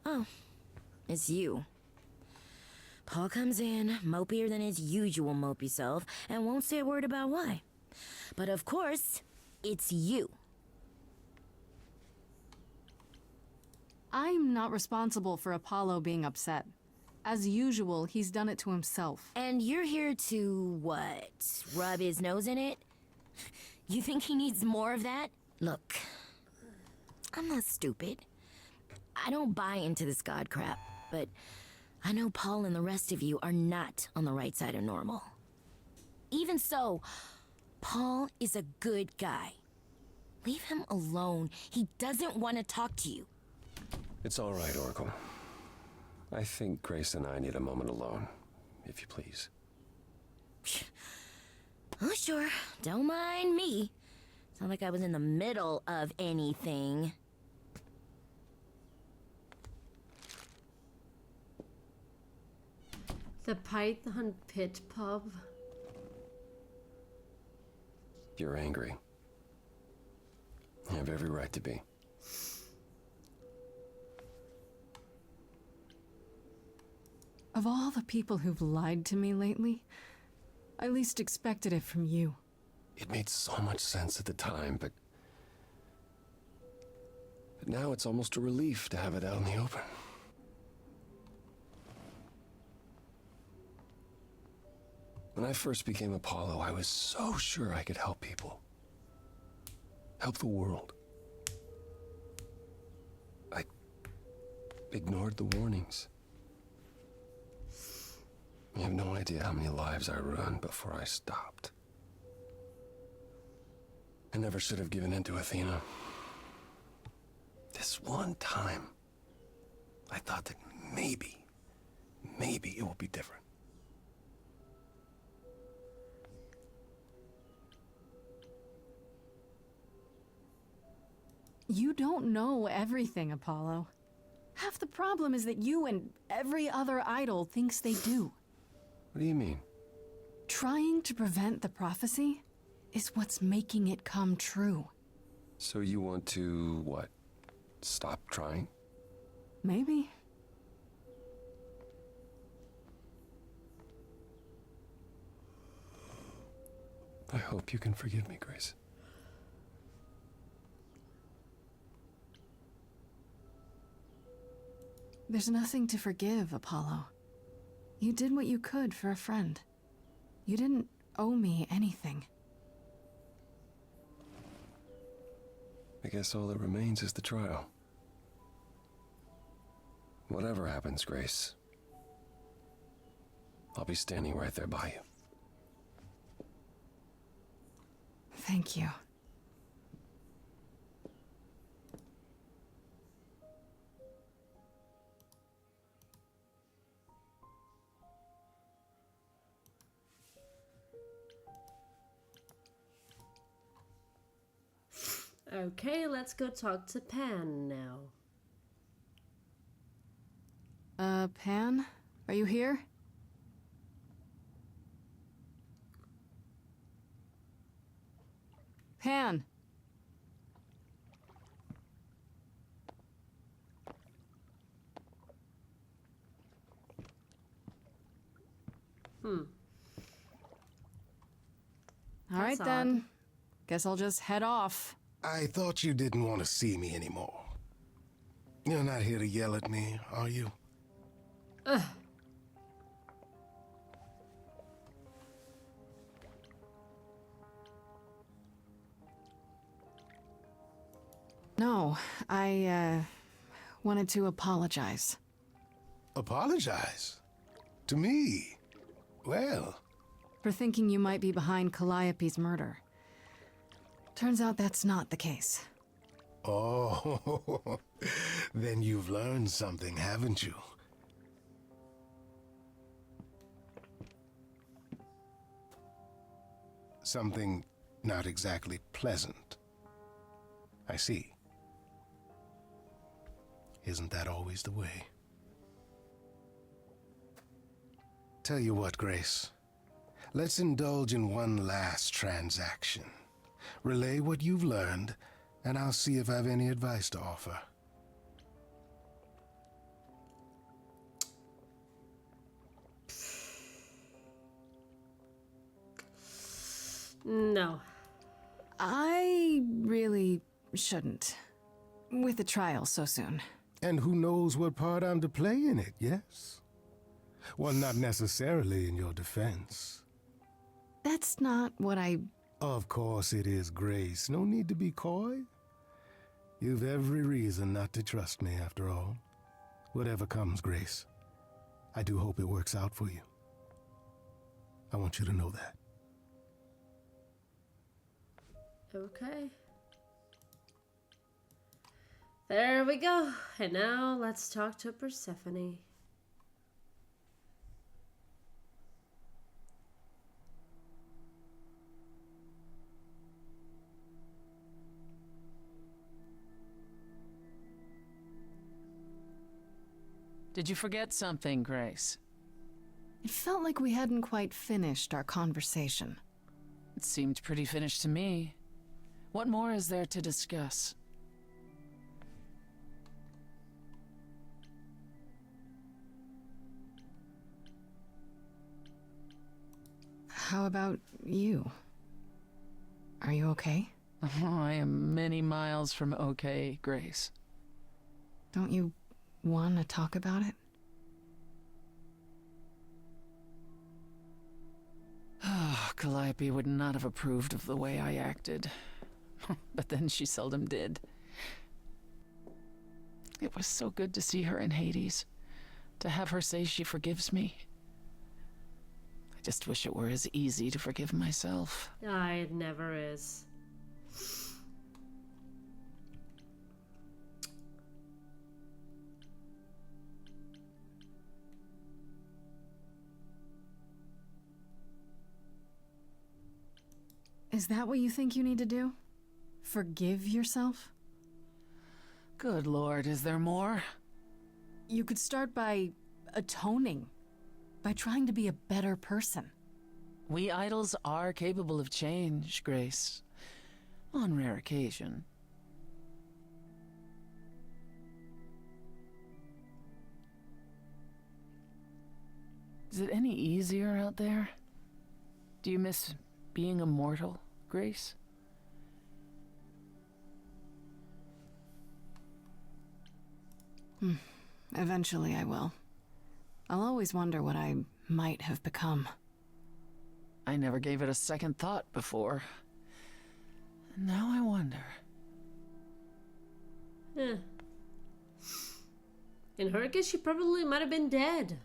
Oh, it's you. Paul comes in, mopier than his usual mopey self, and won't say a word about why. But of course, it's you. I'm not responsible for Apollo being upset. As usual, he's done it to himself. And you're here to, what, rub his nose in it? You think he needs more of that? Look, I'm not stupid. I don't buy into this god crap, but I know Paul and the rest of you are not on the right side of normal. Even so, Paul is a good guy. Leave him alone. He doesn't want to talk to you. It's all right, Oracle. I think Grace and I need a moment alone, if you please. Oh, sure. Don't mind me. It's not like I was in the middle of anything. The Python Pit Pub. You're angry. You have every right to be. Of all the people who've lied to me lately, I least expected it from you. It made so much sense at the time, but now it's almost a relief to have it out in the open. When I first became Apollo, I was so sure I could help people. Help the world. I ignored the warnings. You have no idea how many lives I ruined before I stopped. I never should have given in to Athena. This one time, I thought that maybe it will be different. You don't know everything, Apollo. Half the problem is that you and every other idol thinks they do. What do you mean? Trying to prevent the prophecy is what's making it come true. So you want to, what? Stop trying? Maybe. I hope you can forgive me, Grace. There's nothing to forgive, Apollo. You did what you could for a friend. You didn't owe me anything. I guess all that remains is the trial. Whatever happens, Grace, I'll be standing right there by you. Thank you. Okay, let's go talk to Pan now. Pan? Are you here? Pan! All right That's then. odd. Guess I'll just head off. I thought you didn't want to see me anymore. You're not here to yell at me, are you? No, I, wanted to apologize. Apologize? To me? Well, For thinking you might be behind Calliope's murder. Turns out that's not the case. oh, then you've learned something, haven't you? Something not exactly pleasant. I see. Isn't that always the way? Tell you what, Grace. Let's indulge in one last transaction. Relay what you've learned, and I'll see if I have any advice to offer. No. I really shouldn't. With the trial so soon. And who knows what part I'm to play in it, yes? Well, not necessarily in your defense. That's not what I... Of course it is, Grace. No need to be coy. You've every reason not to trust me, after all. Whatever comes, Grace, I do hope it works out for you. I want you to know that. Okay. There we go. And now let's talk to Persephone. Did you forget something, Grace? It felt like we hadn't quite finished our conversation. It seemed pretty finished to me. What more is there to discuss? How about you? Are you okay? Oh, I am many miles from okay, Grace. Don't you want to talk about it? Calliope would not have approved of the way I acted. But then she seldom did. It was so good to see her in Hades. To have her say she forgives me. I just wish it were as easy to forgive myself. It never is. Is that what you think you need to do? Forgive yourself? Good Lord, is there more? You could start by atoning, by trying to be a better person. We idols are capable of change, Grace. On rare occasion. Is it any easier out there? Do you miss being immortal, Grace? Eventually I will. I'll always wonder what I might have become. I never gave it a second thought before. And now I wonder. Yeah. In her case, she probably might have been dead.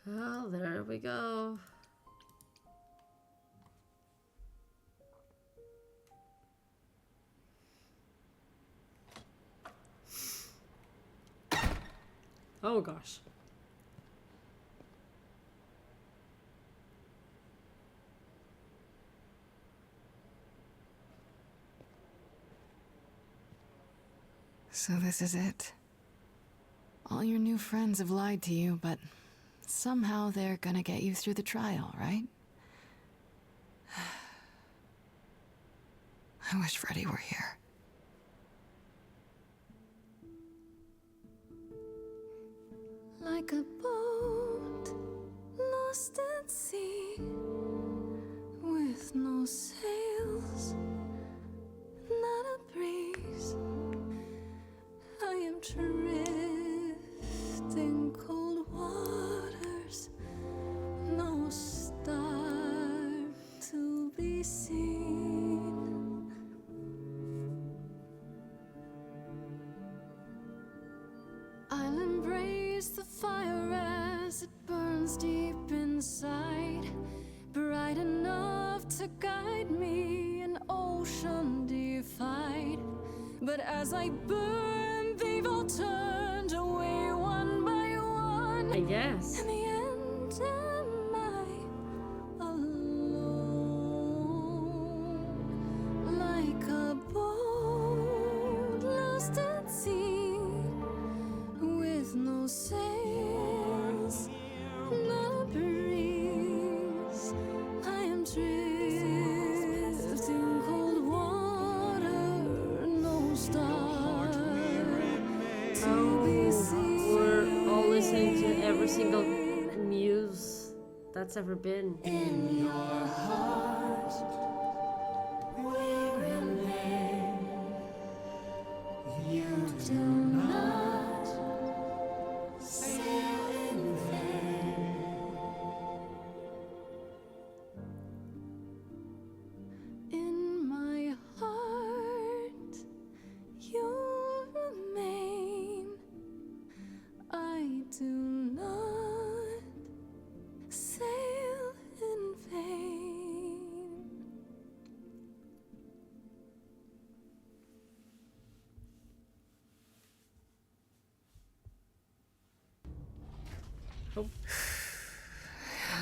Oh, there we go. Oh gosh. So this is it. All your new friends have lied to you, but somehow they're gonna get you through the trial, right? I wish Freddy were here. Like a boat lost at sea, with no sails, not a breeze. I am drifting cold waters, no star to be seen. I'll embrace the fire as it burns deep inside, bright enough to guide me, an ocean defied. But as I burn, they've all turned away one by one. I guess. In the end, am I alone? Like a boat lost at sea, with no sails, not a breeze. I am drifting cold water, no star to be seen. We're all listening to every single muse that's ever been. In your heart, we remain. You do not sail in vain. In my heart, you remain. I do not sail in vain.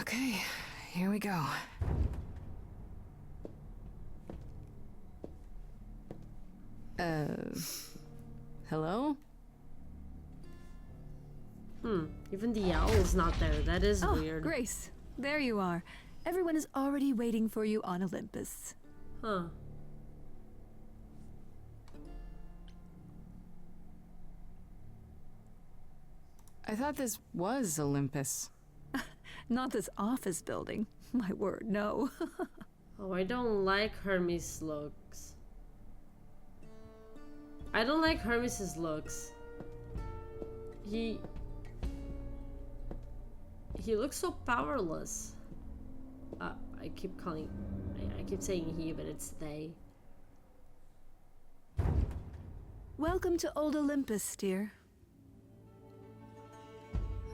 Okay, here we go. Hello? Even the owl's not there. That is Oh, weird. Grace, there you are. Everyone is already waiting for you on Olympus. Huh. I thought this was Olympus. Not this office building. My word, no. Oh, I don't like Hermes' looks. I don't like Hermes' looks. He looks so powerless. I keep saying he, but it's they. Welcome to Old Olympus, dear.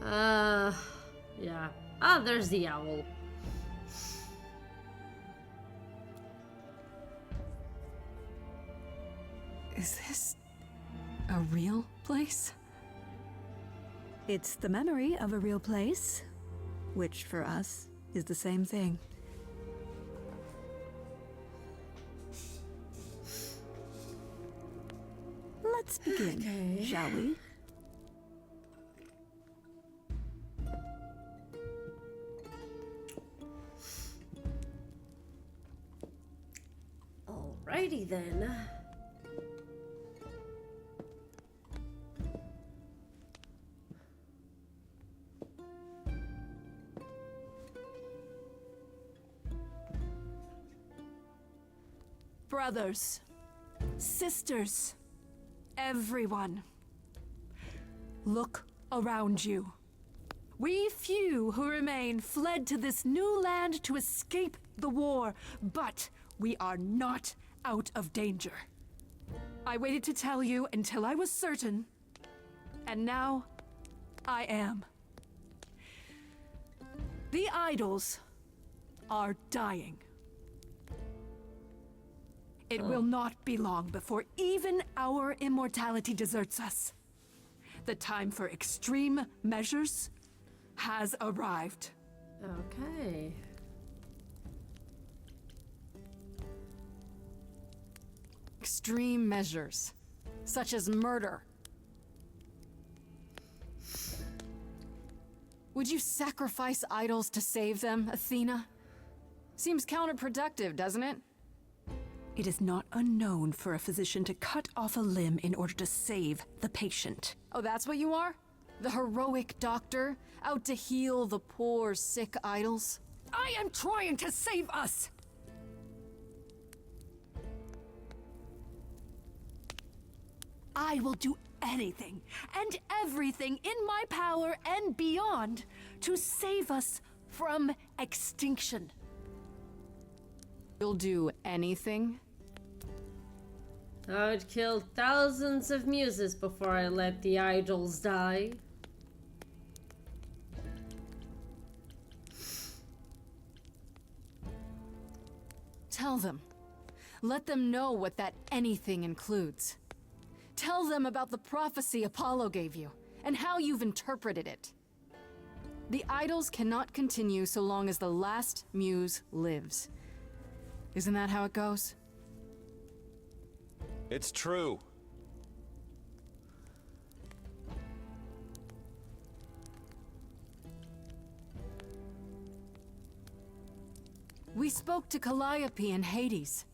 Yeah. Ah, there's the owl. Is this a real place? It's the memory of a real place, which for us is the same thing. Let's begin, shall we? Alrighty then. Brothers, sisters, everyone, look around you. We few who remain fled to this new land to escape the war, but we are not out of danger. I waited to tell you until I was certain, and now I am. The idols are dying. It will not be long before even our immortality deserts us. The time for extreme measures has arrived. Okay. Extreme measures, such as murder. Would you sacrifice idols to save them, Athena? Seems counterproductive, doesn't it? It is not unknown for a physician to cut off a limb in order to save the patient. Oh, that's what you are? The heroic doctor, out to heal the poor, sick idols? I am trying to save us! I will do anything and everything in my power and beyond to save us from extinction. You'll do anything? I would kill thousands of muses before I let the idols die. Tell them. Let them know what that anything includes. Tell them about the prophecy Apollo gave you, and how you've interpreted it. The idols cannot continue so long as the last muse lives. Isn't that how it goes? It's true. We spoke to Calliope in Hades.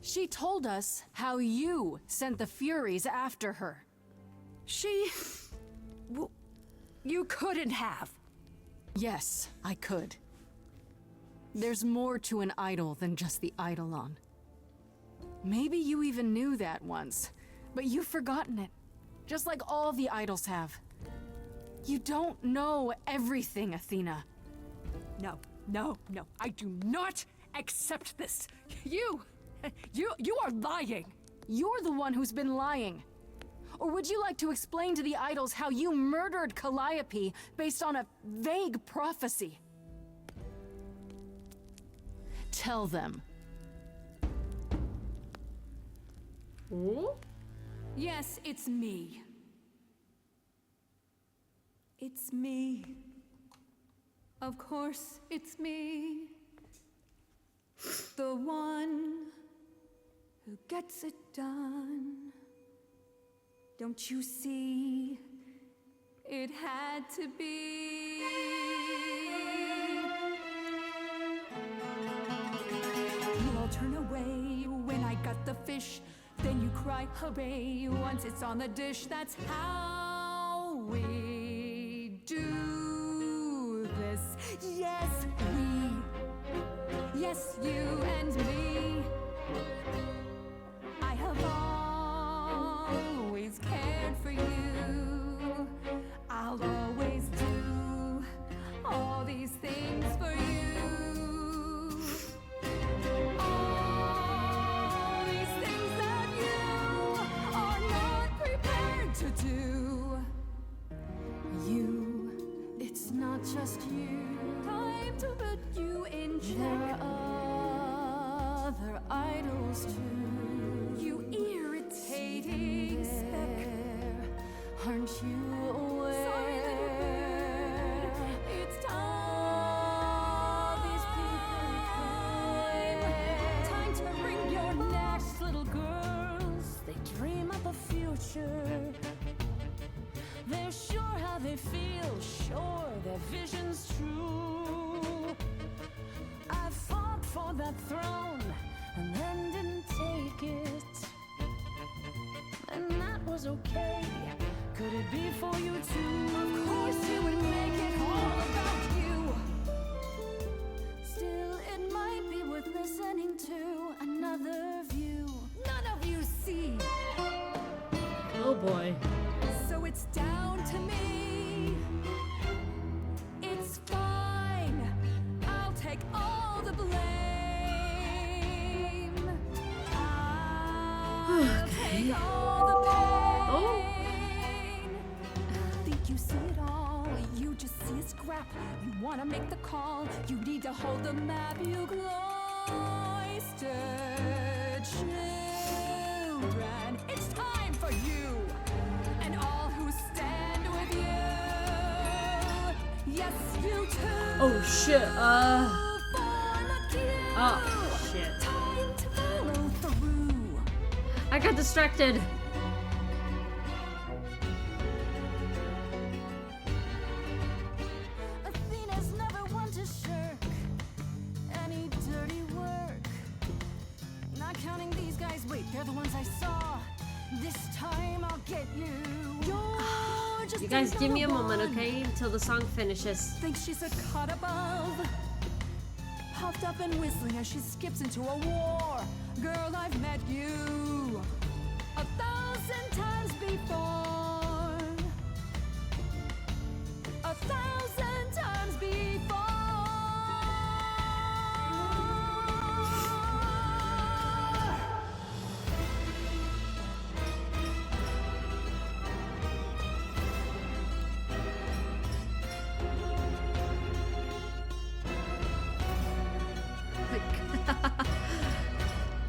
She told us how you sent the Furies after her. You couldn't have. Yes, I could. There's more to an idol than just the eidolon. Maybe you even knew that once, but you've forgotten it. Just like all the idols have. You don't know everything, Athena. No, I do not accept this. You are lying. You're the one who's been lying. Or would you like to explain to the idols how you murdered Calliope based on a vague prophecy? Tell them. Ooh? Yes, it's me. It's me. Of course, it's me. The one who gets it done. Don't you see? It had to be. You all turn away when I got the fish. Then you cry, hooray, once it's on the dish. That's how we do this. Yes, we. Yes, you and me. I have always cared for you. I'll always do all these things for you. All these things that you are not prepared to do. You, it's not just you. Time to put you in check. There are other idols too. You irritating speck. Aren't you aware? Sorry they feel sure their vision's true. I fought for that throne and then didn't take it, and that was okay. Could it be for you too? Of course you would make it all about you. Still, it might be worth listening to another view. None of you see. Oh boy. So it's down to me. It's fine. I'll take all the blame. I'll take all the pain. Oh. Think you see it all? You just see a scrap. You wanna make the call. You need to hold the map. You cloistered children. It's time for you and all who stand with you. Yes, you too. Oh shit. Form a queue. Oh shit. Time to follow through. I got distracted. Athena's never one to shirk any dirty work. Not counting these guys. Wait, they're the ones I saw. This time I'll get you. You're just You guys give me a another moment, one. okay? Until the song finishes. Thinks she's a cut above. Puffed up and whistling as she skips into a war. Girl, I've met you 1,000 times before. 1,000 times before.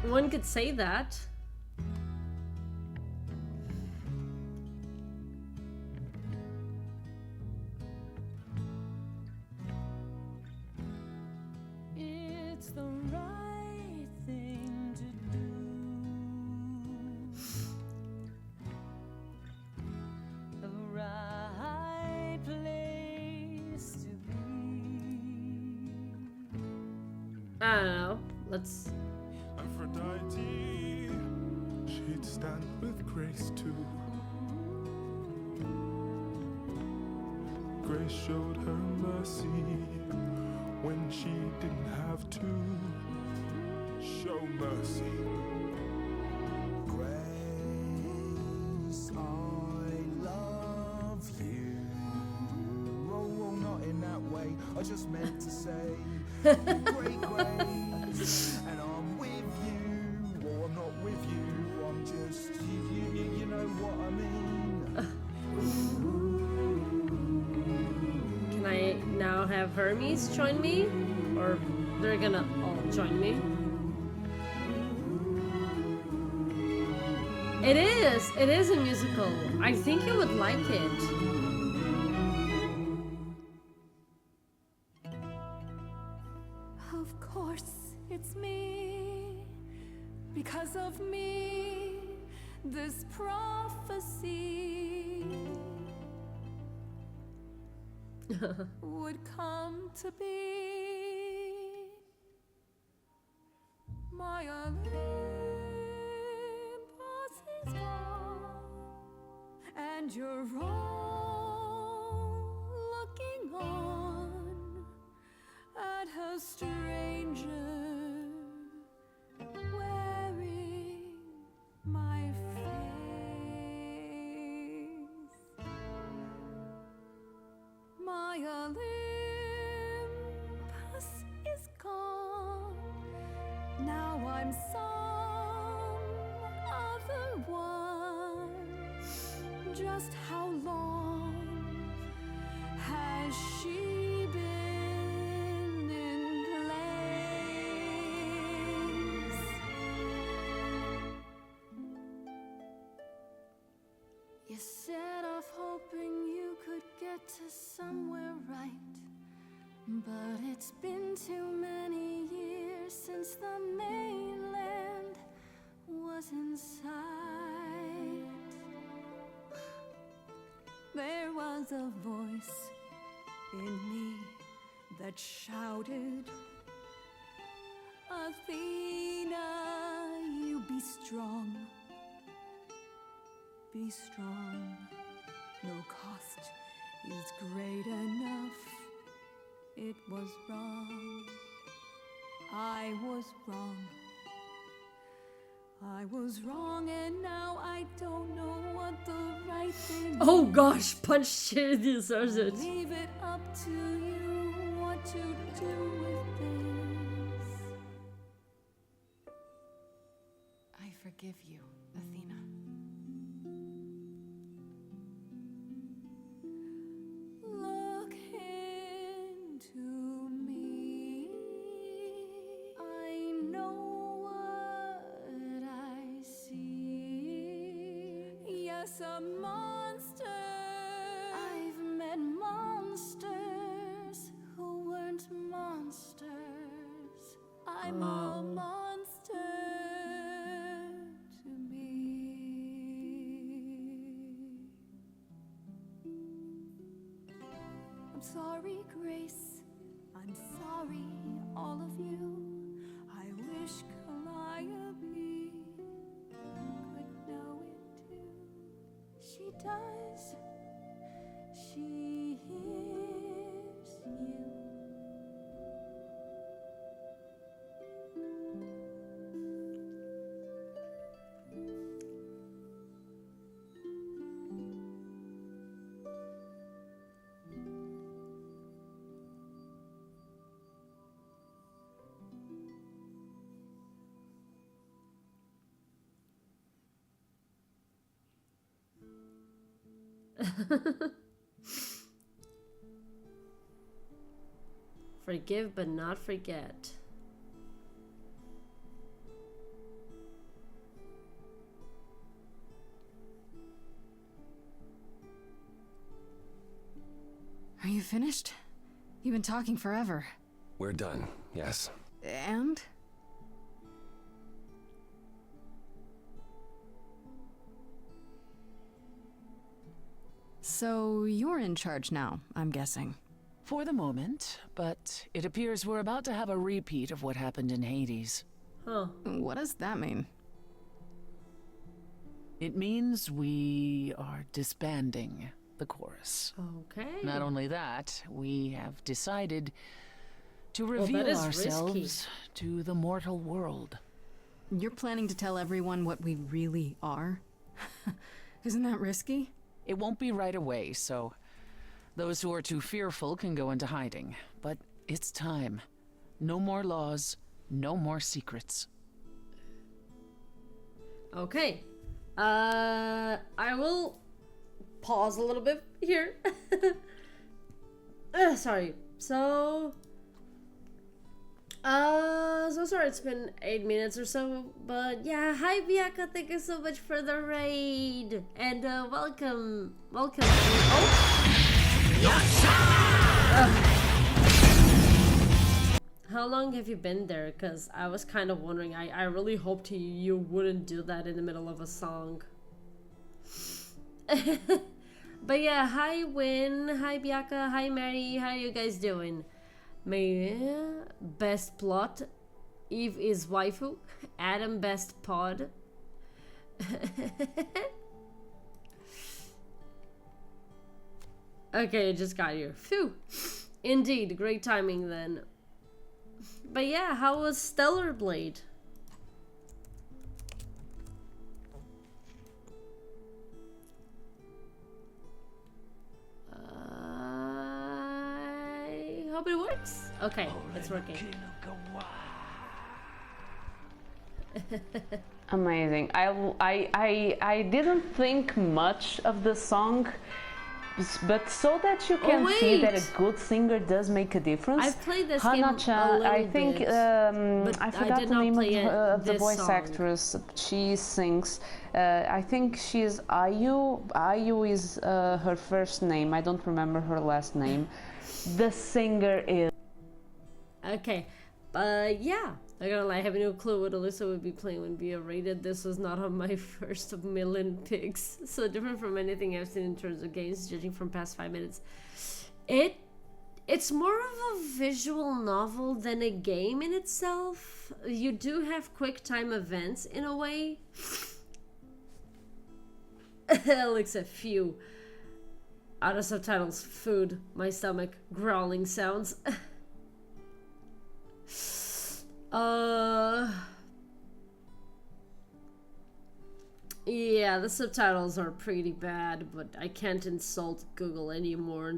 One could say that. It's the right thing to do. The right place to be. I don't know. Let's. Aphrodite, she'd stand with Grace too. Grace showed her mercy when she didn't have to show mercy. Grace, I love you. Oh, not in that way. I just meant to say, great Grace, and I'm with you, or I'm not with you. I'm just you know what I mean. Can I now have Hermes join me? Or they're gonna all join me? It is a musical. I think you would like it. Of course, it's me. Because of me, this prophecy would come to be. My Olympus is gone, and you're all looking on at her stranger wearing my face. My Olympus is gone. Now I'm some other one. Just how long has she been in place? You set off hoping you could get to somewhere right, but it's been too many years since the mainland was in sight. There was a voice in me that shouted, Athena, you be strong. Be strong. No cost is great enough. It was wrong. I was wrong. I was wrong, and now I don't know what the right thing is. Oh gosh, punch shit deserves it. Leave it up to you what to do with this. I forgive you, Athena. Look into me. I know what I see. Yes, a monster. I've met monsters who weren't monsters. I'm a monster to me. I'm sorry, Grace. I'm sorry, all of you. I wish Calliope could know it too. She does. She hears you. Forgive but not forget. Are you finished? You've been talking forever. We're done, yes. And? So you're in charge now, I'm guessing. For the moment, but it appears we're about to have a repeat of what happened in Hades. Huh. What does that mean? It means we are disbanding the chorus. Okay. Not only that, we have decided to Well, reveal that is ourselves risky. to the mortal world. You're planning to tell everyone what we really are? Isn't that risky? It won't be right away, so those who are too fearful can go into hiding. But it's time. No more laws, no more secrets. Okay. I will pause a little bit here. Sorry. So sorry it's been 8 minutes or so, but yeah, hi Bianca, thank you so much for the raid, and welcome. How long have you been there? Because I was kind of wondering. I really hoped you wouldn't do that in the middle of a song. But yeah, hi Win, hi Bianca, hi Mary, how are you guys doing? Best plot, Eve is waifu, Adam best pod. Okay, I just got you. Phew. Indeed, great timing then. But yeah, how was Stellar Blade? I hope it works. Okay, it's working. Amazing. I didn't think much of the song, but so that you can see that a good singer does make a difference. I've played this game a little I think bit, I forgot the name of the voice song. actress. She sings. I think she's Ayu. Ayu is her first name. I don't remember her last name. The singer is. Okay, yeah. I gotta lie, I have no clue what Alyssa would be playing when BO rated. This was not on my first of million picks. So different from anything I've seen in terms of games, judging from past 5 minutes. It's more of a visual novel than a game in itself. You do have quick time events in a way. Alyxa, phew. Out of subtitles, food, my stomach, growling sounds. Yeah, the subtitles are pretty bad, but I can't insult Google anymore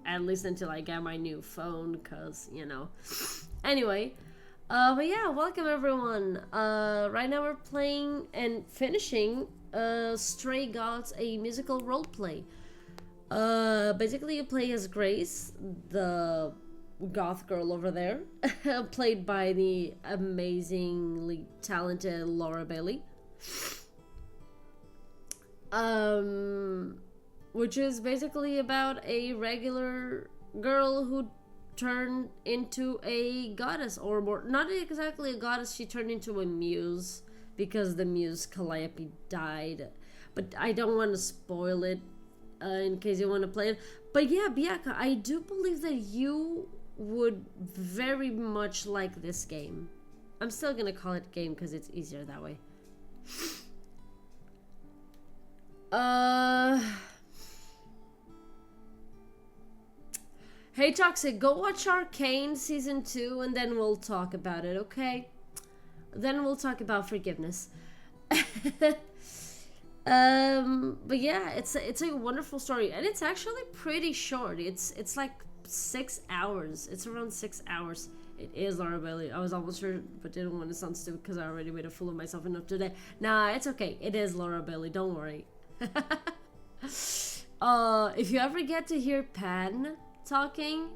at least until I get my new phone, cause, you know. Anyway, but yeah, welcome everyone. Right now we're playing and finishing Stray Gods, a musical roleplay. Basically you play as Grace, the goth girl over there, played by the amazingly talented Laura Bailey. Which is basically about a regular girl who turned into a goddess, or more, not exactly a goddess, she turned into a muse, because the muse Calliope died. But I don't want to spoil it, in case you want to play it. But yeah, Biaka, I do believe that you would very much like this game. I'm still gonna call it game because it's easier that way. Hey Toxic, go watch Arcane season 2 and then we'll talk about it, okay? Then we'll talk about forgiveness. But yeah, it's a wonderful story, and it's actually pretty short. It's like 6 hours. It's around 6 hours. It is Laura Bailey. I was almost sure, but didn't want to sound stupid because I already made a fool of myself enough today. Nah, it's okay. It is Laura Bailey. Don't worry. If you ever get to hear Pan talking,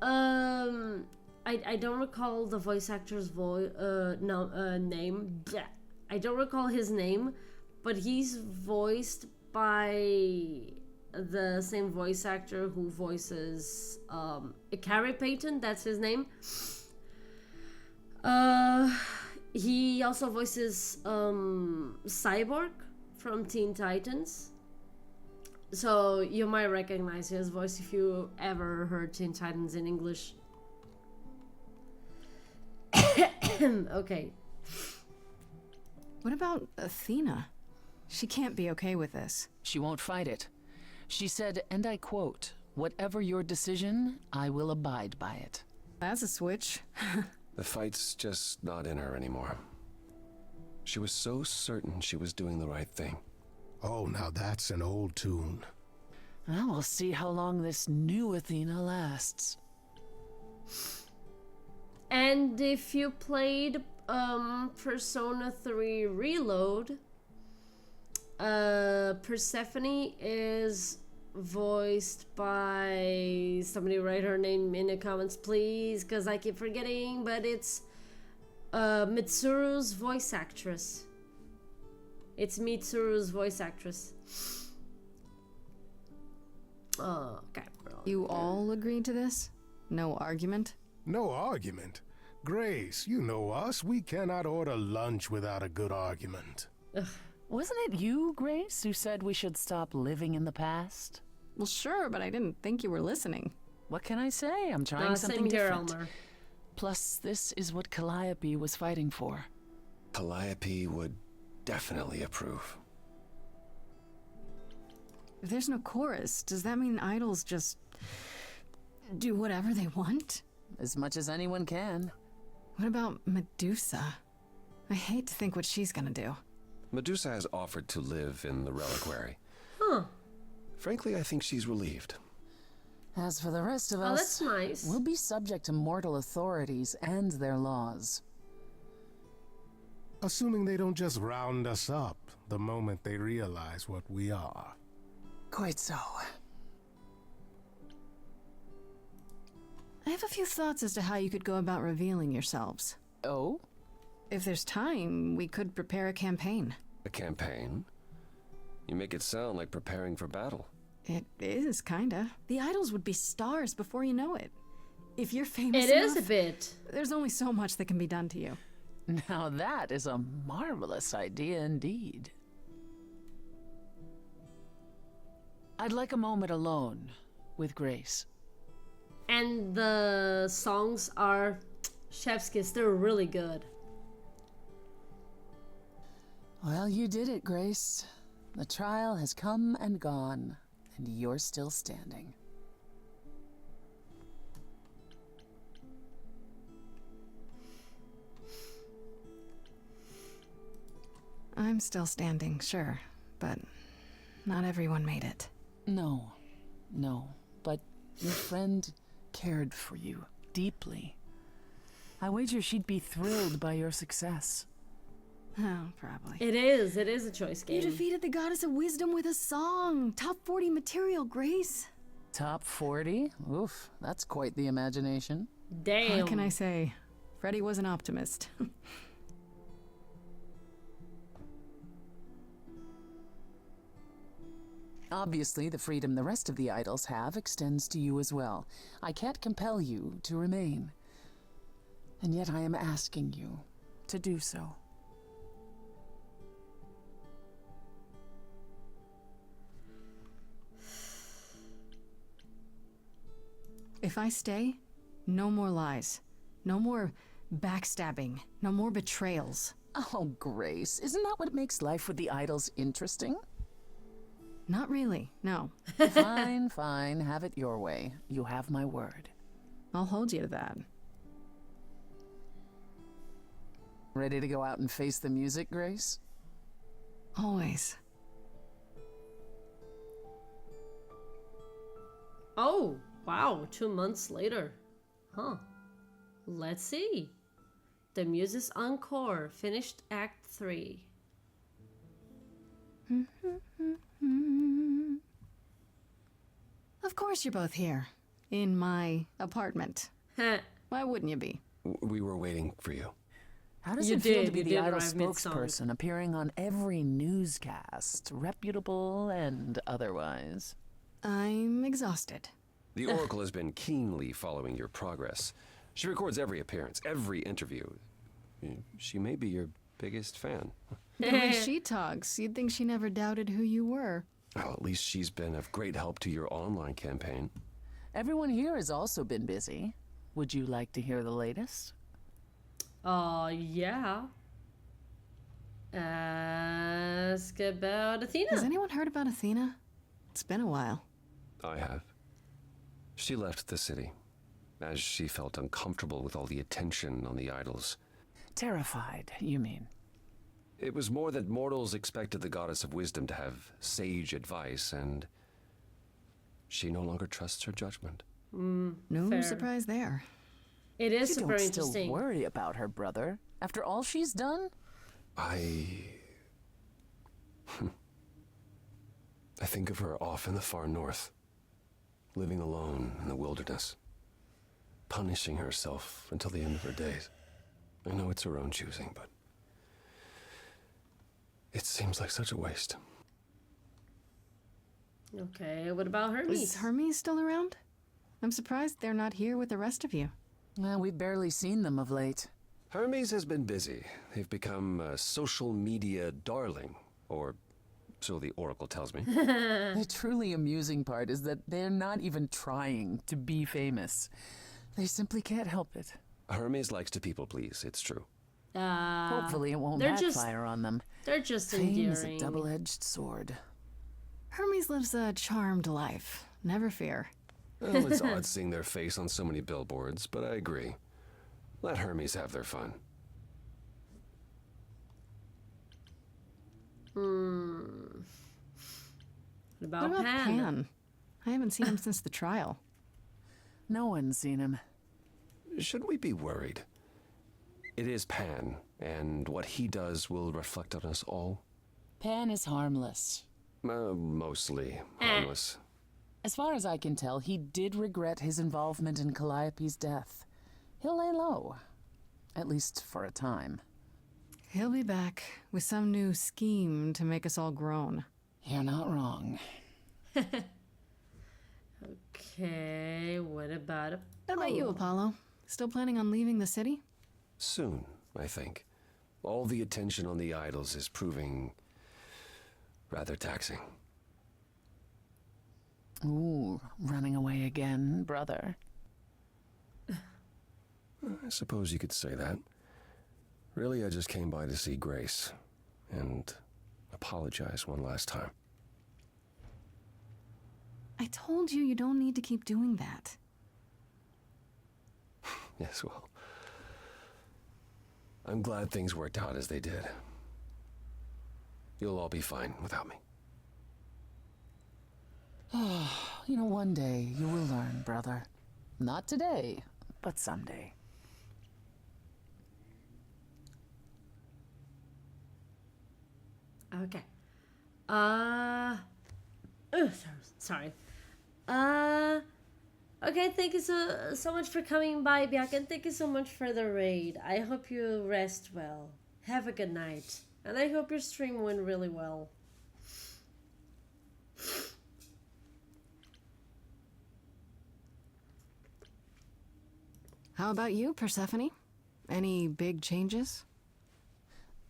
I don't recall the voice actor's name. I don't recall his name, but he's voiced by the same voice actor who voices Carrie Payton. That's his name. He also voices Cyborg from Teen Titans. So you might recognize his voice if you ever heard Teen Titans in English. Okay. What about Athena? She can't be okay with this. She won't fight it. She said, and I quote, "Whatever your decision, I will abide by it." That's a switch. The fight's just not in her anymore. She was so certain she was doing the right thing. Oh, now that's an old tune. Well, we'll see how long this new Athena lasts. And if you played Persona 3 Reload, Persephone is voiced by, somebody write her name in the comments please, because I keep forgetting, but it's Mitsuru's voice actress. It's Mitsuru's voice actress. Oh, okay. You all agreed to this? No argument? No argument? Grace, you know us. We cannot order lunch without a good argument. Ugh. Wasn't it you, Grace, who said we should stop living in the past? Well, sure, but I didn't think you were listening. What can I say? I'm trying something same here, different. Elmer. Plus, this is what Calliope was fighting for. Calliope would definitely approve. If there's no chorus, does that mean idols just do whatever they want? As much as anyone can. What about Medusa? I hate to think what she's gonna do. Medusa has offered to live in the reliquary. Huh. Frankly, I think she's relieved. As for the rest of Oh, us, that's nice. we'll be subject to mortal authorities and their laws. Assuming they don't just round us up the moment they realize what we are. Quite so. I have a few thoughts as to how you could go about revealing yourselves. Oh? If there's time, we could prepare a campaign. A campaign? You make it sound like preparing for battle. It is, kinda. The idols would be stars before you know it. If you're famous It is enough, a bit. there's only so much that can be done to you. Now that is a marvelous idea indeed. I'd like a moment alone with Grace. And the songs are chef's kiss. They're really good. Well, you did it, Grace. The trial has come and gone, and you're still standing. I'm still standing, sure, but not everyone made it. No, but your friend cared for you deeply. I wager she'd be thrilled by your success. Oh, probably. It is a choice game. You defeated the goddess of wisdom with a song. Top 40 material, Grace. Top 40? Oof, that's quite the imagination. Damn. What can I say? Freddie was an optimist. Obviously, the freedom the rest of the idols have extends to you as well. I can't compel you to remain. And yet I am asking you to do so. If I stay, no more lies. No more backstabbing. No more betrayals. Oh, Grace, isn't that what makes life with the idols interesting? Not really, no. Fine, have it your way. You have my word. I'll hold you to that. Ready to go out and face the music, Grace? Always. Oh, wow, 2 months later. Huh. Let's see. The Muses Encore, finished Act 3. Of course you're both here. In my apartment. Why wouldn't you be? We were waiting for you. How does it feel to be the idol spokesperson appearing on every newscast, reputable and otherwise? I'm exhausted. The Oracle has been keenly following your progress. She records every appearance, every interview. She may be your biggest fan. The way she talks, you'd think she never doubted who you were. Well, at least she's been of great help to your online campaign. Everyone here has also been busy. Would you like to hear the latest? Yeah. Ask about Athena. Has anyone heard about Athena? It's been a while. I have. She left the city, as she felt uncomfortable with all the attention on the idols. Terrified, you mean? It was more that mortals expected the goddess of wisdom to have sage advice, and she no longer trusts her judgment. No fair. surprise there. It is You super don't interesting. still worry about her, brother. After all she's done? I think of her off in the far north, living alone in the wilderness, punishing herself until the end of her days. I know it's her own choosing, but it seems like such a waste. Okay, what about Hermes? Is Hermes still around? I'm surprised they're not here with the rest of you. Well, we've barely seen them of late. Hermes has been busy. They've become a social media darling, or so the Oracle tells me. The truly amusing part is that they're not even trying to be famous. They simply can't help it. Hermes likes to people please, it's true. Hopefully it won't backfire on them. They're just Fame endearing. is a double-edged sword. Hermes lives a charmed life. Never fear. Well, it's odd seeing their face on so many billboards, but I agree. Let Hermes have their fun. What about, What about Pan? Pan? I haven't seen him since the trial. No one's seen him. Should we be worried? It is Pan, and what he does will reflect on us all. Pan is harmless. Mostly harmless. As far as I can tell, he did regret his involvement in Calliope's death. He'll lay low. At least for a time. He'll be back with some new scheme to make us all groan. You're not wrong. Okay, what about Apollo? What about you, Apollo? Still planning on leaving the city? Soon, I think. All the attention on the idols is proving rather taxing. Ooh, running away again, brother. I suppose you could say that. Really, I just came by to see Grace and apologize one last time. I told you don't need to keep doing that. Yes, well, I'm glad things worked out as they did. You'll all be fine without me. You know, one day you will learn, brother. Not today, but someday. Okay. Sorry. Okay, thank you so much for coming by, Byak, and thank you so much for the raid. I hope you rest well. Have a good night. And I hope your stream went really well. How about you, Persephone? Any big changes?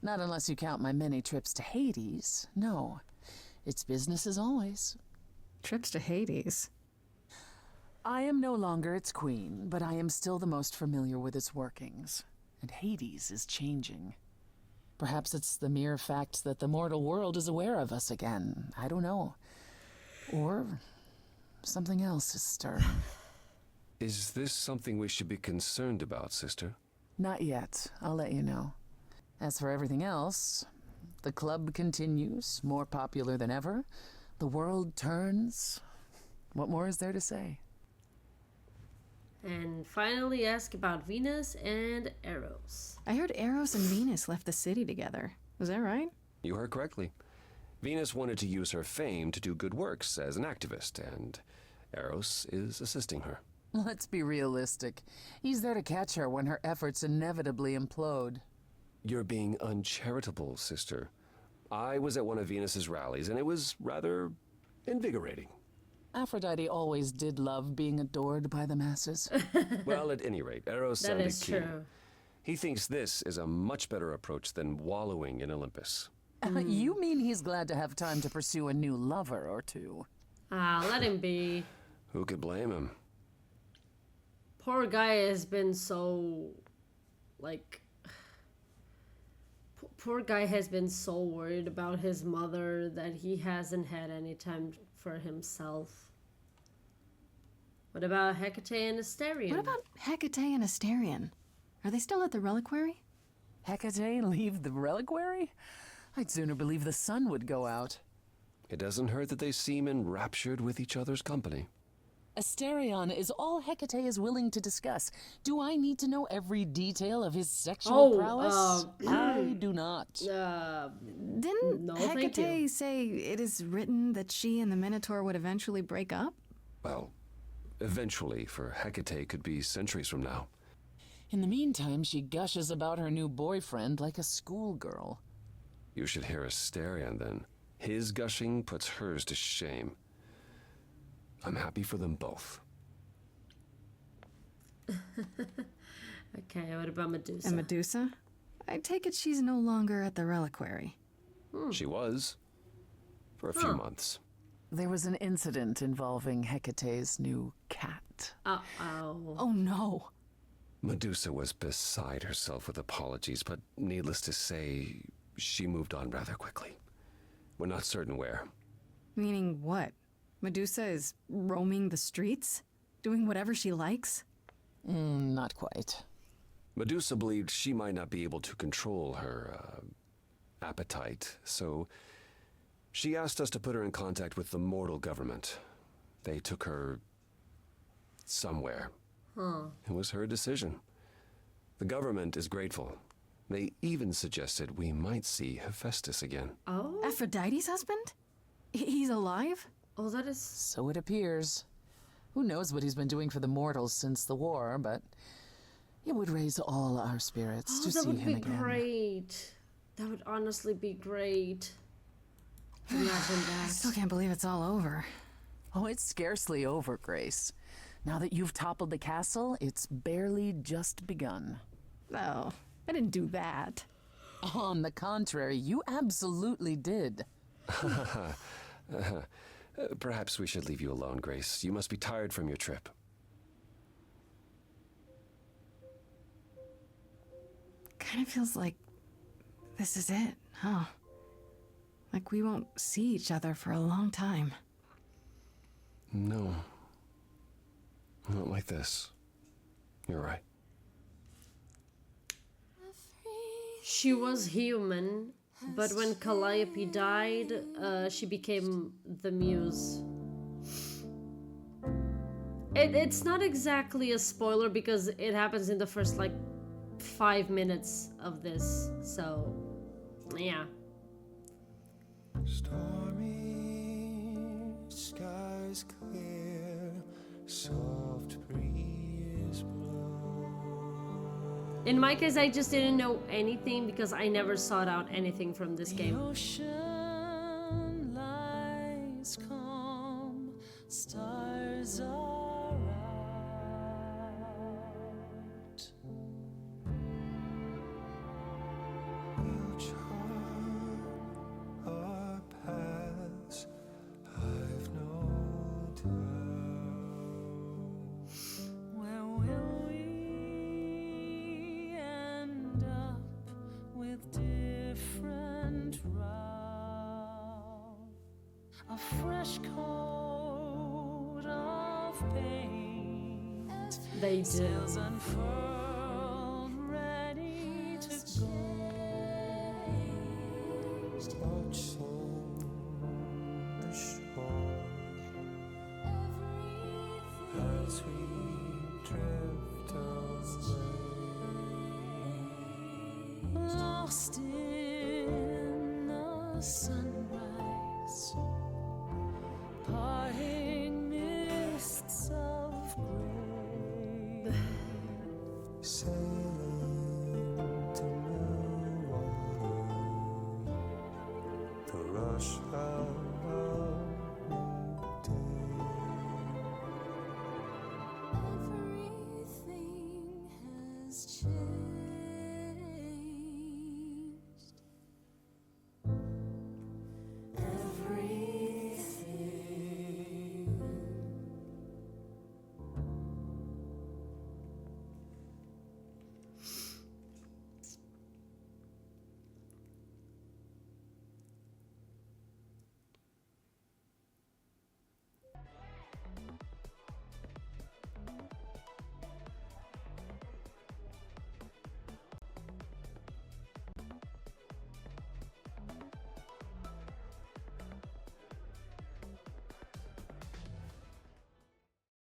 Not unless you count my many trips to Hades. No, it's business as always. Trips to Hades? I am no longer its queen, but I am still the most familiar with its workings. And Hades is changing. Perhaps it's the mere fact that the mortal world is aware of us again. I don't know. Or something else is stirring. Is this something we should be concerned about, sister? Not yet. I'll let you know. As for everything else, the club continues, more popular than ever. The world turns. What more is there to say? And finally ask about Venus and Eros. I heard Eros and Venus left the city together. Was that right? You heard correctly. Venus wanted to use her fame to do good works as an activist, and Eros is assisting her. Let's be realistic. He's there to catch her when her efforts inevitably implode. You're being uncharitable, sister. I was at one of Venus's rallies, and it was rather invigorating. Aphrodite always did love being adored by the masses. Well, at any rate, Eros That sounded is keen. true. He thinks this is a much better approach than wallowing in Olympus. You mean he's glad to have time to pursue a new lover or two? Ah, let him be. Who could blame him? Poor guy has been so, like... Poor guy has been so worried about his mother that he hasn't had any time for himself. What about Hecate and Asterion? What about Hecate and Asterion? Are they still at the reliquary? Hecate leave the reliquary? I'd sooner believe the sun would go out. It doesn't hurt that they seem enraptured with each other's company. Asterion is all Hecate is willing to discuss. Do I need to know every detail of his sexual prowess? I do not. Didn't no, thank Hecate you. say it is written that she and the Minotaur would eventually break up? Well, eventually, for Hecate could be centuries from now. In the meantime, she gushes about her new boyfriend like a schoolgirl. You should hear Asterion then. His gushing puts hers to shame. I'm happy for them both. Okay, what about Medusa? And Medusa? I take it she's no longer at the reliquary. She was. For a few months. There was an incident involving Hecate's new cat. Uh-oh. Oh no. Medusa was beside herself with apologies, but needless to say, she moved on rather quickly. We're not certain where. Meaning what? Medusa is roaming the streets? Doing whatever she likes? Not quite. Medusa believed she might not be able to control her appetite, so she asked us to put her in contact with the mortal government. They took her somewhere. It was her decision. The government is grateful. They even suggested we might see Hephaestus again. Oh? Aphrodite's husband? He's alive? Oh, that is... So it appears. Who knows what he's been doing for the mortals since the war, but it would raise all our spirits to see him again. That would be great. That would honestly be great. Imagine that. I still can't believe it's all over. Oh, it's scarcely over, Grace. Now that you've toppled the castle, it's barely just begun. Oh, I didn't do that. On the contrary, you absolutely did. Perhaps we should leave you alone, Grace. You must be tired from your trip. Kind of feels like this is it, huh? Like we won't see each other for a long time. No. Not like this. You're right. She was human, but when Calliope died, she became the muse. It's not exactly a spoiler because it happens in the first, like, 5 minutes of this, so, yeah. Stormy skies clear, soft breeze blow. In my case, I just didn't know anything because I never sought out anything from this game. The ocean lies calm, stars are out. We'll chart our paths, I've no doubt. Where will we end up with different routes? A fresh coat of paint. They do. Sails unfurled, ready to go. Watching the shore as we drift away. Lost in the sunrise.